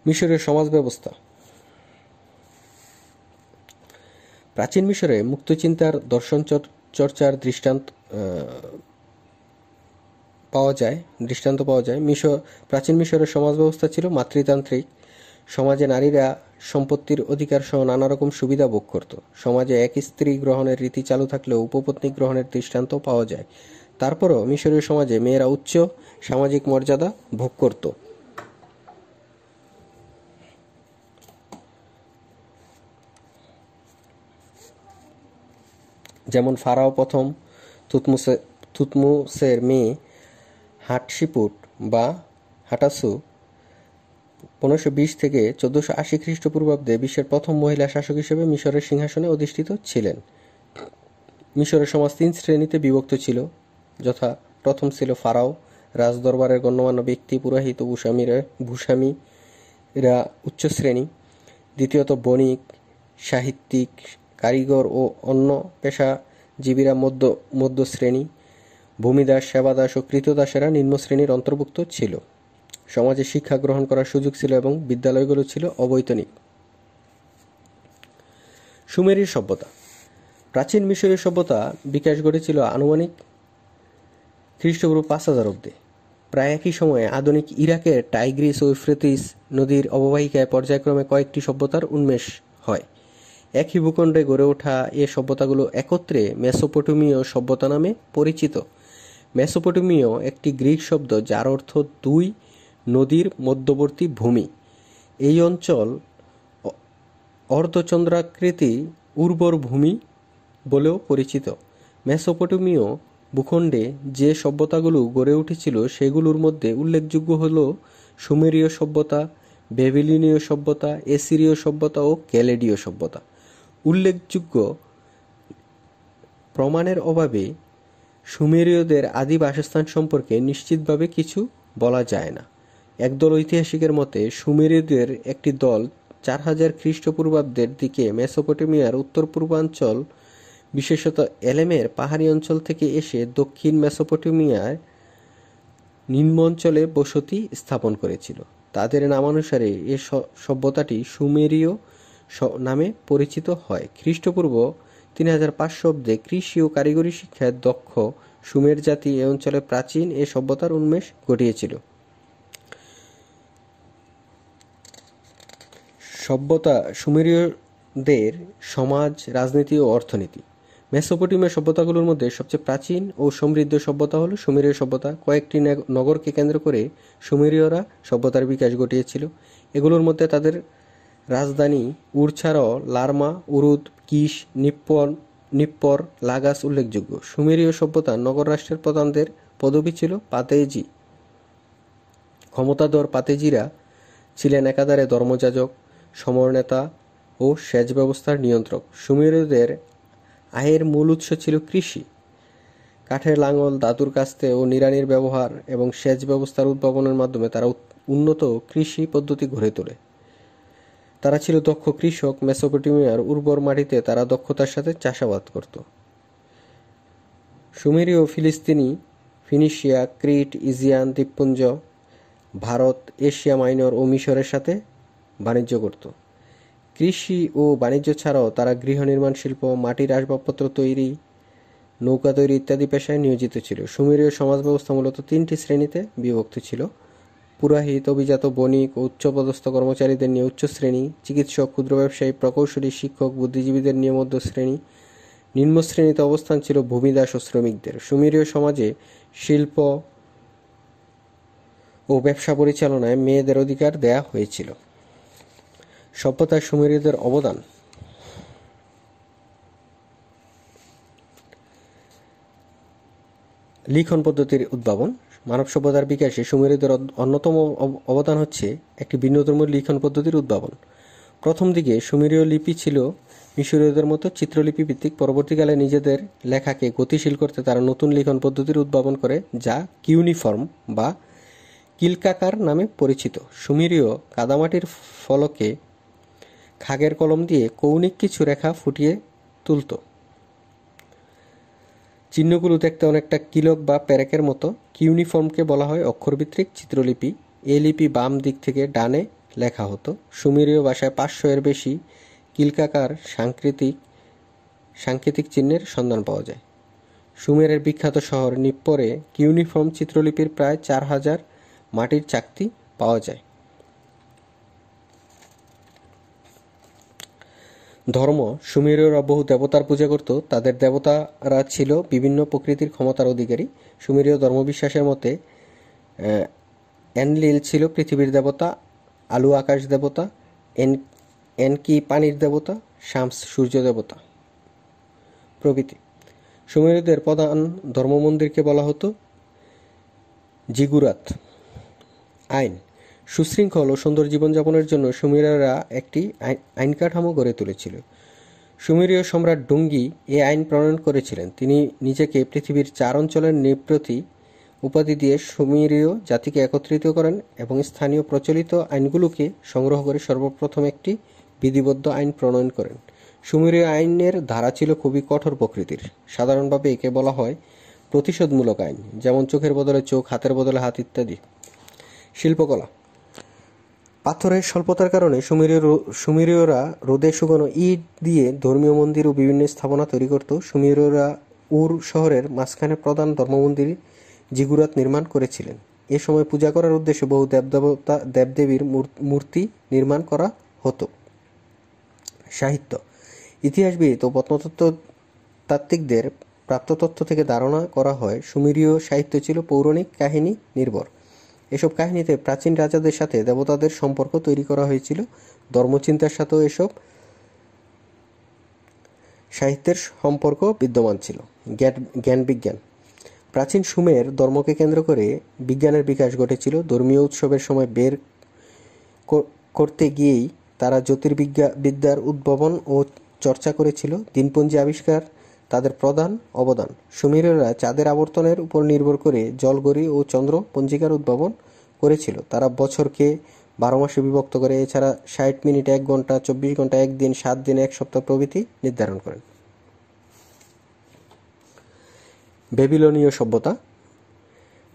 মিশরীয় সমাজ ব্যবস্থা। প্রাচীন মিশরে মুক্তচিন্তার দর্শন চর্চার দৃষ্টান্ত পাওয়া যায়। প্রাচীন মিশরের সমাজ ব্যবস্থা ছিল মাতৃতান্ত্রিক। সমাজে নারীরা সম্পত্তির অধিকার সহ নানা রকম সুবিধা ভোগ করত। সমাজে এক স্ত্রী গ্রহণের রীতি চালু থাকলেও উপপত্নী গ্রহণের দৃষ্টান্ত পাওয়া যায়। তারপরও মিশরীয় সমাজে মেয়েরা উচ্চ সামাজিক মর্যাদা ভোগ করত। যেমন ফারাও প্রথম থুতমোসের মেয়ে হাটশিপুট বা হাটাসু 1520 থেকে 1480 খ্রিস্টপূর্বাব্দে বিশ্বের প্রথম মহিলা শাসক হিসেবে মিশরের সিংহাসনে অধিষ্ঠিত ছিলেন। মিশরের সমাজ 3 শ্রেণীতে বিভক্ত ছিল, যথা প্রথম ছিল ফারাও, রাজদরবারের গণ্যমান্য ব্যক্তি, পুরোহিত ও ভূস্বামীরা উচ্চ শ্রেণী। দ্বিতীয়ত বণিক, সাহিত্যিক, কারিগর ও অন্য পেশাজীবীরা মধ্য শ্রেণী। ভূমিদাস, সেবাদাস ও কৃতদাসেরা নিম্ন শ্রেণীর অন্তর্ভুক্ত ছিল। সমাজে শিক্ষা গ্রহণ করার সুযোগ ছিল এবং বিদ্যালয়গুলো ছিল অবৈতনিক। সুমেরীয় সভ্যতা। প্রাচীন মিশরীয় সভ্যতা বিকাশ ঘটেছিল আনুমানিক খ্রিস্টপূর্ব 5000 অব্দে। প্রায় একই সময়ে আধুনিক ইরাকের টাইগ্রিস ও ইউফ্রেটিস নদীর অববাহিকায় পর্যায়ক্রমে কয়েকটি সভ্যতার উন্মেষ হয়। একই ভূখণ্ডে গড়ে ওঠা এ সভ্যতাগুলো একত্রে মেসোপটেমীয় সভ্যতা নামে পরিচিত। মেসোপটেমীয় একটি গ্রিক শব্দ যার অর্থ দুই নদীর মধ্যবর্তী ভূমি। এই অঞ্চল অর্ধচন্দ্রাকৃতি উর্বর ভূমি বলেও পরিচিত। মেসোপটেমীয় ভূখণ্ডে যে সভ্যতাগুলো গড়ে উঠেছিল সেগুলোর মধ্যে উল্লেখযোগ্য হল সুমেরীয় সভ্যতা, বেবিলনীয় সভ্যতা, এসিরীয় সভ্যতা ও ক্যালেডীয় সভ্যতা। উল্লেখযোগ্য প্রমাণের অভাবে সুমেরীয়দের আদি বাসস্থান সম্পর্কে নিশ্চিতভাবে কিছু বলা যায় না। একদল ঐতিহাসিকের মতে সুমেরীয়দের একটি দল 4000 খ্রিস্টপূর্বাব্দের দিকে মেসোপটেমিয়ার উত্তর পূর্বাঞ্চল বিশেষত এলেমের পাহাড়ি অঞ্চল থেকে এসে দক্ষিণ মেসোপটেমিয়ার নিম্ন অঞ্চলে বসতি স্থাপন করেছিল। তাদের নামানুসারে এ সভ্যতাটি সুমেরীয় নামে পরিচিত হয়। খ্রিস্টপূর্ব 3500 অব্দে কৃষি ও কারিগরি শিক্ষায় দক্ষ সুমের জাতি এ অঞ্চলে প্রাচীন এ সভ্যতার উন্মেষ ঘটিয়েছিল। সভ্যতা সুমেরীয়দের সমাজ, রাজনীতি ও অর্থনীতি। মেসোপটেমীয় সভ্যতাগুলোর মধ্যে সবচেয়ে প্রাচীন ও সমৃদ্ধ সভ্যতা হল সুমেরীয় সভ্যতা। কয়েকটি নগরকে কেন্দ্র করে সুমেরীয়রা সভ্যতার বিকাশ ঘটিয়েছিল। এগুলোর মধ্যে তাদের রাজধানী উর ছাড়াও লারমা, উরুদ, কিশ, নিপ্পর, লাগাস উল্লেখযোগ্য। সুমেরীয় সভ্যতার নগর রাষ্ট্রের প্রধানদের পদবি ছিল পাতেজি। ক্ষমতাধর পাতেজিরা ছিলেন একাধারে ধর্মযাজক, সমর নেতা ও সেচ ব্যবস্থার নিয়ন্ত্রক। সুমেরীয়দের আয়ের মূল উৎস ছিল কৃষি। কাঠের লাঙল, ধাতুর কাস্তে ও নিড়ানির ব্যবহার এবং সেচ ব্যবস্থার উদ্ভাবনের মাধ্যমে তারা উন্নত কৃষি পদ্ধতি গড়ে তোলে। তারা ছিল দক্ষ কৃষক। মেসোপটেমিয়ার উর্বর মাটিতে তারা দক্ষতার সাথে চাষাবাদ করত। সুমেরীয় ফিলিস্তিনি, ফিনিশিয়া, ক্রিট, ইজিয়ান দ্বীপপুঞ্জ, ভারত, এশিয়া মাইনর ও মিশরের সাথে বাণিজ্য করত। কৃষি ও বাণিজ্য ছাড়াও তারা গৃহ নির্মাণ শিল্প, মাটির আসবাবপত্র তৈরি, নৌকা তৈরি ইত্যাদি পেশায় নিয়োজিত ছিল। সুমেরীয় সমাজ ব্যবস্থা মূলত 3টি শ্রেণীতে বিভক্ত ছিল: পুরোহিত, অভিজাত, বণিক ও উচ্চপদস্থ কর্মচারীদের নিয়ে উচ্চ শ্রেণী, চিকিৎসক, ক্ষুদ্র ব্যবসায়ী, প্রকৌশলী, শিক্ষক, বুদ্ধিজীবীদের নিয়ে মধ্য শ্রেণী। নিম্ন শ্রেণীতে অবস্থান ছিল ভূমিদাস ও শ্রমিকদের। সুমেরীয় সমাজে শিল্প ও ব্যবসা পরিচালনায় মেয়েদের অধিকার দেয়া হয়েছিল। সভ্যতায় সুমেরীয়দের অবদান। লিখন পদ্ধতির উদ্ভাবন। মানব সভ্যতার বিকাশে সুমেরীয়দের অন্যতম অবদান হচ্ছে একটি ভিন্নতম লিখন পদ্ধতির উদ্ভাবন। প্রথম দিকে সুমেরীয় লিপি ছিল মিশরীয়দের মতো চিত্রলিপি ভিত্তিক। পরবর্তীকালে নিজেদের লেখাকে গতিশীল করতে তারা নতুন লিখন পদ্ধতির উদ্ভাবন করে, যা কিউনিফর্ম বা কিলকাকার নামে পরিচিত। সুমেরীয় কাদামাটির ফলকে খাগের কলম দিয়ে কৌণিক কিছু রেখা ফুটিয়ে তুলত। চিহ্নগুলো দেখতে অনেকটা কিলক বা প্যারেকের মতো। কিউনিফর্মকে বলা হয় অক্ষরভিত্তিক চিত্রলিপি। এই লিপি বাম দিক থেকে ডানে লেখা হতো। সুমেরীয় ভাষায় 500 এর বেশি কিলকাকার সাংকেতিক চিহ্নের সন্ধান পাওয়া যায়। সুমেরের বিখ্যাত শহর নিপ্পরে কিউনিফর্ম চিত্রলিপির প্রায় 4000 মাটির চাকতি পাওয়া যায়। ধর্ম। সুমেরীয়রা বহু দেবতার পূজা করত। তাদের দেবতারা ছিল বিভিন্ন প্রকৃতির ক্ষমতার অধিকারী। সুমেরীয় ধর্মবিশ্বাসের মতে এনলিল ছিল পৃথিবীর দেবতা, আলু আকাশ দেবতা, এনকি পানির দেবতা, শামস সূর্য দেবতা প্রভৃতি। সুমেরীয়দের প্রধান ধর্মমন্দিরকে বলা হতো জিগুরাত। আইন। সুশৃঙ্খল ও সুন্দর জীবনযাপনের জন্য সুমেরীয়রা একটি আইন কাঠামো গড়ে তুলেছিল। সুমেরীয় সম্রাট ডুঙ্গি এ আইন প্রণয়ন করেছিলেন। তিনি নিজেকে পৃথিবীর 4 অঞ্চলের নৃপতি উপাধি দিয়ে সুমেরীয় জাতিকে একত্রিত করেন এবং স্থানীয় প্রচলিত আইনগুলোকে সংগ্রহ করে সর্বপ্রথম একটি বিধিবদ্ধ আইন প্রণয়ন করেন। সুমেরীয় আইনের ধারা ছিল খুবই কঠোর প্রকৃতির। সাধারণভাবে একে বলা হয় প্রতিশোধমূলক আইন, যেমন চোখের বদলে চোখ, হাতের বদলে হাত ইত্যাদি। শিল্পকলা। পাথরের স্বল্পতার কারণে সুমেরীয়রা রোদে শুকানো ইট দিয়ে ধর্মীয় মন্দির ও বিভিন্ন স্থাপনা তৈরি করত। সুমেরীয়রা উর শহরের মাঝখানে প্রধান ধর্মমন্দির জিগুরাত নির্মাণ করেছিলেন। এ সময় পূজা করার উদ্দেশ্যে বহু দেবদেবতা দেবদেবীর মূর্তি নির্মাণ করা হতো। সাহিত্য, ইতিহাসবিদ ও প্রত্নতাত্ত্বিকদের প্রাপ্ত তথ্য থেকে ধারণা করা হয় সুমেরীয় সাহিত্য ছিল পৌরাণিক কাহিনী নির্ভর। এসব কাহিনীতে প্রাচীন রাজাদের সাথে দেবতাদের সম্পর্ক তৈরি করা হয়েছিল। ধর্মচিন্তার সাথেও এসব সাহিত্যের সম্পর্ক বিদ্যমান ছিল। জ্ঞান বিজ্ঞান, প্রাচীন সুমের ধর্মকে কেন্দ্র করে বিজ্ঞানের বিকাশ ঘটেছিল। ধর্মীয় উৎসবের সময় বের করতে গিয়েই তারা জ্যোতির্বিদ্যার উদ্ভাবন ও চর্চা করেছিল। দিনপঞ্জি আবিষ্কার তাদের প্রধান অবদান। সুমেরীয়রা চাঁদের আবর্তনের উপর নির্ভর করে জলঘড়ি ও চন্দ্র পঞ্জিকার উদ্ভাবন করেছিল। তারা বছরকে 12 মাসে বিভক্ত করে, এছাড়া 60 মিনিট 1 ঘন্টা, 24 ঘন্টা 1 দিন, 7 দিন 1 সপ্তাহ প্রভৃতি নির্ধারণ করেন। বেবিলনীয় সভ্যতা,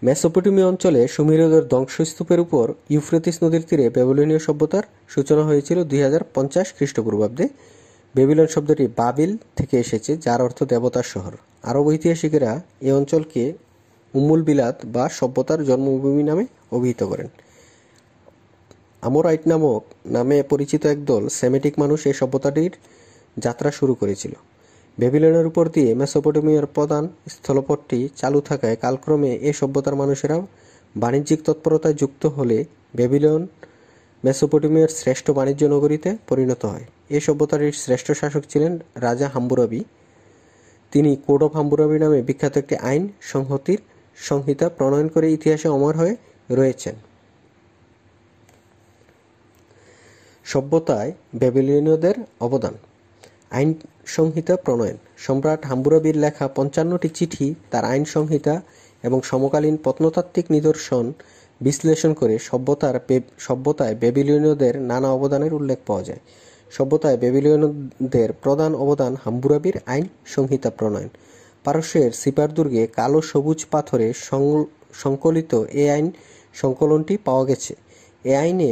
মেসোপটেমিয়া অঞ্চলে সুমেরীয়দের ধ্বংসস্তূপের উপর ইউফ্রেটিস নদীর তীরে বেবিলনীয় সভ্যতার সূচনা হয়েছিল 2050 খ্রিস্টপূর্বাব্দে। বেবিলন শব্দটি বাবিল থেকে এসেছে, যার অর্থ দেবতার শহর। আরব ঐতিহাসিকেরা এ অঞ্চলকে উম্মুল বিলাদ বা সভ্যতার জন্মভূমি নামে অভিহিত করেন। আমোরাইট নামে পরিচিত একদল সেমেটিক মানুষ এই সভ্যতাটির যাত্রা শুরু করেছিল। বেবিলনের উপর দিয়ে মেসোপটেমিয়ার প্রধান স্থলপথটি চালু থাকায় কালক্রমে এ সভ্যতার মানুষেরা বাণিজ্যিক তৎপরতায় যুক্ত হলে বেবিলন মেসোপটেমিয়ার শ্রেষ্ঠ বাণিজ্য নগরীতে পরিণত হয়। এ সভ্যতাটির শ্রেষ্ঠ শাসক ছিলেন রাজা হাম্মুরাবি। তিনি কোড অফ হাম্মুরাবি নামে বিখ্যাত একটি আইন সংহিতা প্রণয়ন করে ইতিহাসে অমর হয়ে রয়েছেন। সভ্যতায় বেবিলনীয়দের অবদান। আইন সংহিতা প্রণয়ন, সম্রাট হাম্মুরাবির লেখা 55টি চিঠি তার আইন সংহিতা এবং সমকালীন প্রত্নতাত্ত্বিক নিদর্শন বিশ্লেষণ করে সভ্যতায় বেবিলনীয়দের নানা অবদানের উল্লেখ পাওয়া যায়। সভ্যতায় বেবিলনীয়দের প্রধান অবদান হাম্মুরাবির আইন সংহিতা প্রণয়ন। পারস্যের সিপার দুর্গে কালো সবুজ পাথরে সংকলিত এ আইন সংকলনটি পাওয়া গেছে। এ আইনে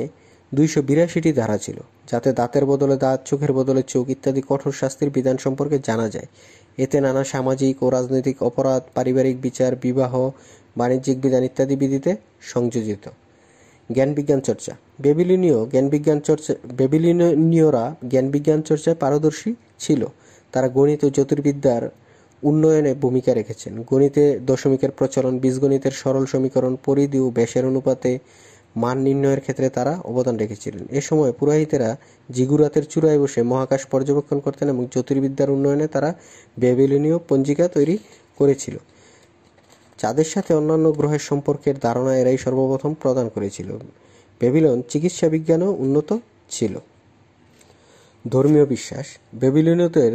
282টি ধারা ছিল, যাতে দাঁতের বদলে দাঁত, চোখের বদলে চোখ ইত্যাদি কঠোর শাস্তির বিধান সম্পর্কে জানা যায়। এতে নানা সামাজিক ও রাজনৈতিক অপরাধ, পারিবারিক বিচার, বিবাহ, বাণিজ্যিক বিধান ইত্যাদি বিধিতে সংযোজিত। জ্ঞান বিজ্ঞান চর্চা, বেবিলনীয়রা জ্ঞান বিজ্ঞান চর্চায় পারদর্শী ছিল। তারা গণিত ও জ্যোতির্বিদ্যার উন্নয়নে ভূমিকা রেখেছেন। গণিতে দশমিকের প্রচলন, বীজগণিতের সরল সমীকরণ, পরিধি ও ব্যাসের অনুপাতে মান নির্ণয়ের ক্ষেত্রে তারা অবদান রেখেছিলেন। এ সময় পুরোহিতেরা জিগুরাতের চূড়ায় বসে মহাকাশ পর্যবেক্ষণ করতেন এবং জ্যোতির্বিদ্যার উন্নয়নে তারা বেবিলনীয় পঞ্জিকা তৈরি করেছিল। চাঁদের সাথে অন্যান্য গ্রহের সম্পর্কের ধারণা এরাই সর্বপ্রথম প্রদান করেছিল। বেবিলন চিকিৎসা বিজ্ঞানও উন্নত ছিল। ধর্মীয় বিশ্বাস, বেবিলনীয়দের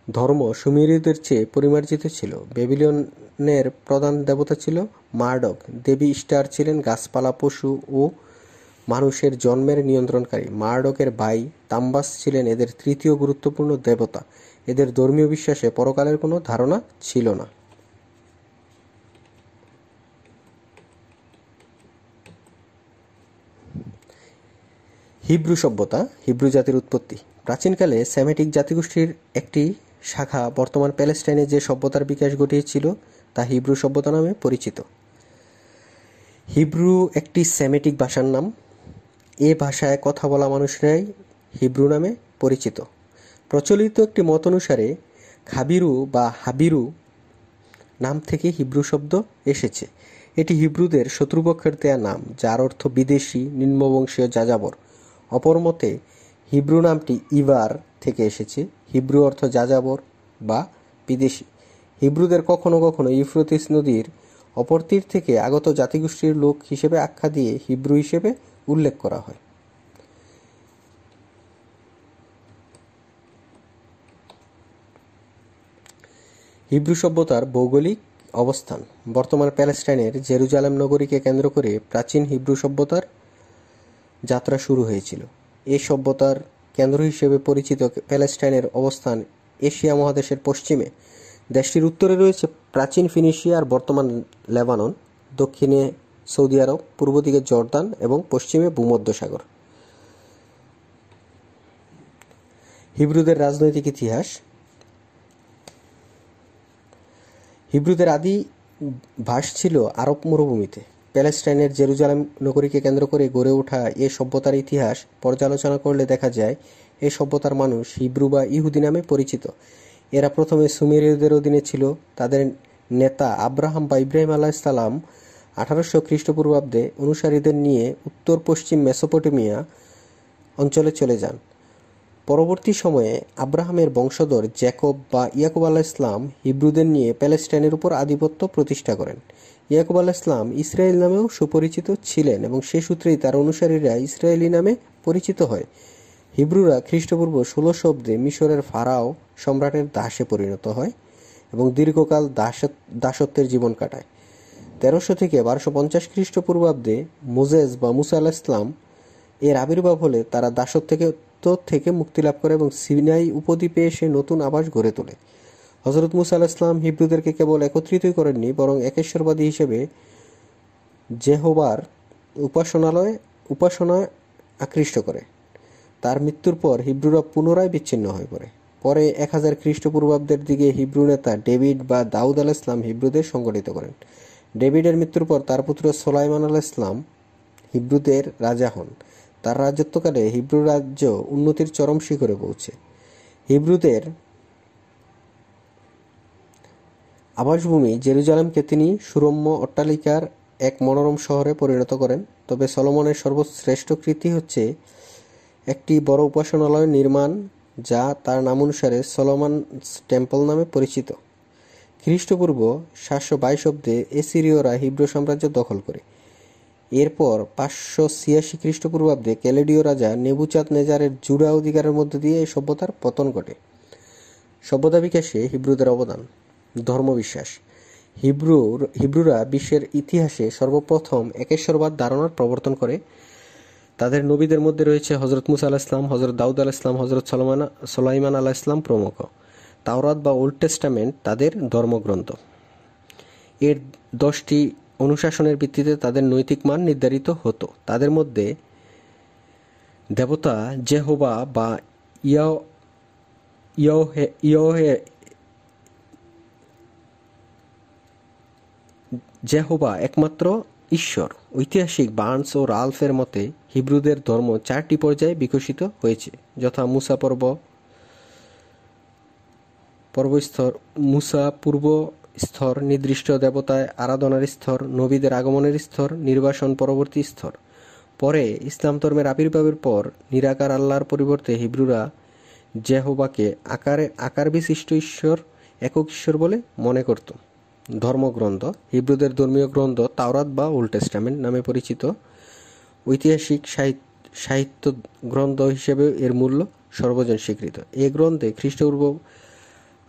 ধর্ম সুমেরীয়দের চেয়ে পরিমার্জিত ছিল। বেবিলনের প্রধান দেবতা ছিল মার্ডক। দেবী স্টার ছিলেন গাছপালা, পশু ও মানুষের জন্মের নিয়ন্ত্রণকারী। মার্ডকের ভাই তাম্বাস ছিলেন এদের তৃতীয় গুরুত্বপূর্ণ দেবতা। এদের ধর্মীয় বিশ্বাসে পরকালের কোনো ধারণা ছিল না। হিব্রু সভ্যতা, হিব্রু জাতির উৎপত্তি। প্রাচীনকালে সেমেটিক জাতিগোষ্ঠীর একটি শাখা বর্তমান প্যালেস্টাইনে যে সভ্যতার বিকাশ ঘটিয়েছিল তা হিব্রু সভ্যতা নামে পরিচিত। হিব্রু একটি সেমেটিক ভাষার নাম। এ ভাষায় কথা বলা মানুষরাই হিব্রু নামে পরিচিত। প্রচলিত একটি মত অনুসারে খাবিরু বা হাবিরু নাম থেকে হিব্রু শব্দ এসেছে। এটি হিব্রুদের শত্রুপক্ষের দেয়া নাম, যার অর্থ বিদেশি, নিম্নবংশীয়, যাযাবর। অপর মতে হিব্রু নামটি ইবার থেকে এসেছে। হিব্রু অর্থ যাযাবর বা বিদেশি। হিব্রুদের কখনো কখনো ইউফ্রেটিস নদীর অপর তীর থেকে আগত জাতিগোষ্ঠীর লোক হিসেবে আখ্যা দিয়ে হিব্রু হিসেবে উল্লেখ করা হয়। হিব্রু সভ্যতার ভৌগোলিক অবস্থান। বর্তমান প্যালেস্টাইনের জেরুজালেম নগরীকে কেন্দ্র করে প্রাচীন হিব্রু সভ্যতার যাত্রা শুরু হয়েছিল। এই সভ্যতার কেন্দ্র হিসেবে পরিচিত প্যালেস্টাইনের অবস্থান এশিয়া মহাদেশের পশ্চিমে। দেশটির উত্তরে রয়েছে প্রাচীন ফিনিশিয়া আর বর্তমান লেবানন, দক্ষিণে সৌদি আরব, পূর্ব দিকে জর্দান এবং পশ্চিমে ভূমধ্যসাগর। হিব্রুদের রাজনৈতিক ইতিহাস। হিব্রুদের আদি বাস ছিল আরব মরুভূমিতে। প্যালেস্টাইনের জেরুজালেম নগরীকে কেন্দ্র করে গড়ে ওঠা এ সভ্যতার ইতিহাস পর্যালোচনা করলে দেখা যায় এ সভ্যতার মানুষ হিব্রু বা ইহুদি নামে পরিচিত। এরা প্রথমে সুমেরীয়দের অধীনে ছিল। তাদের নেতা আব্রাহাম বা ইব্রাহিম আলাইহিসসালাম 1800 খ্রিস্টপূর্বাব্দে অনুসারীদের নিয়ে উত্তর পশ্চিম মেসোপটেমিয়া অঞ্চলে চলে যান। পরবর্তী সময়ে আব্রাহামের বংশধর জ্যাকব বা ইয়াকুব আলাইহিসসালাম হিব্রুদের নিয়ে প্যালেস্টাইনের উপর আধিপত্য প্রতিষ্ঠা করেন। ইয়াকুব আলাইহিসসালাম ইসরায়েল নামেও সুপরিচিত ছিলেন এবং সে সূত্রেই তার অনুসারীরা ইসরায়েলি নামে পরিচিত হয়। হিব্রুরা খ্রিস্টপূর্ব 1600 অব্দে মিশরের ফারাও সম্রাটের দাসে পরিণত হয় এবং দীর্ঘকাল দাসত্বের জীবন কাটায়। 1300 থেকে 1250 খ্রিস্টপূর্বাব্দে মোজেস বা মুসা আলাইহিসসালাম এর আবির্ভাব হলে তারা দাসত্ব থেকে মুক্তি লাভ করে এবং সিনাই উপদ্বীপে এসে নতুন আবাস গড়ে তোলে। হযরত মুসা আলাইহিসসালাম হিব্রুদেরকে কেবল একত্রিতই করেননি, বরং একেশ্বরবাদী হিসেবে জেহোবার উপাসনায় আকৃষ্ট করে। তার মৃত্যুর পর হিব্রুরা পুনরায় বিচ্ছিন্ন হয়ে পড়ে। পরে 1000 খ্রিস্টপূর্বাব্দের দিকে হিব্রু নেতা ডেভিড বা দাউদ আলাইহিসসালাম হিব্রুদের সংগঠিত করেন। ডেভিডের মৃত্যুর পর তার পুত্র সোলাইমান আলাইহিসসালাম হিব্রুদের রাজা হন। তার রাজত্বকালে হিব্রু রাজ্য উন্নতির চরম শিখরে পৌঁছে। হিব্রুদের আবাসভূমি জেরুজালেমকে তিনি সুরম্য অট্টালিকার এক মনোরম শহরে পরিণত করেন। তবে সলোমনের সর্বশ্রেষ্ঠ কৃতি হচ্ছে একটি বড় উপাসনালয় নির্মাণ, যা তার নামানুসারে সলোমনস টেম্পল নামে পরিচিত। খ্রিস্টপূর্ব 722 অব্দে এসিরীয়রা হিব্রু সাম্রাজ্য দখল করে। এরপর 586 খ্রিস্টপূর্বাব্দে কেলেডীয় রাজা নেবুচাদনেজারের জুড়া অধিকারের মধ্য দিয়ে এই সভ্যতার পতন ঘটে। সভ্যতা বিকাশে হিব্রুদের অবদান। ধর্মবিশ্বাস। হিব্রুরা বিশ্বের ইতিহাসে সর্বপ্রথম একেশ্বরবাদ ধারণার প্রবর্তন করে। তাদের নবীদের মধ্যে রয়েছে হযরত মুসা আলাইহিসসালাম, হযরত দাউদ আলাইহিসসালাম, হযরত সুলাইমান আলাইহিসসালাম প্রমুখ। তাওরাত বা ওল্ড টেস্টামেন্ট তাদের ধর্মগ্রন্থ। এর 10টি অনুশাসনের ভিত্তিতে তাদের নৈতিক মান নির্ধারিত হতো। তাদের মধ্যে দেবতা জেহোবা বা জেহোবা একমাত্র ঈশ্বর। ঐতিহাসিক বার্নস ও রালফের মতে হিব্রুদের ধর্ম 4টি পর্যায়ে বিকশিত হয়েছে, যথা মুসা পূর্ব স্তর, নির্দিষ্ট দেবতায় আরাধনার স্তর, নবীদের আগমনের স্তর, নির্বাসন পরবর্তী স্তর। পরে ইসলাম ধর্মের আবির্ভাবের পর নিরাকার আল্লাহর পরিবর্তে হিব্রুরা জেহোবাকে আকার বিশিষ্ট ঈশ্বর, একক ঈশ্বর বলে মনে করত। ধর্মগ্রন্থ। হিব্রুদের ধর্মীয় গ্রন্থ তাওরাত বা ওল্ড টেস্টামেন্ট নামে পরিচিত। ঐতিহাসিক সাহিত্য গ্রন্থ হিসেবে এর মূল্য সর্বজন স্বীকৃত। এই গ্রন্থে খ্রিস্টপূর্ব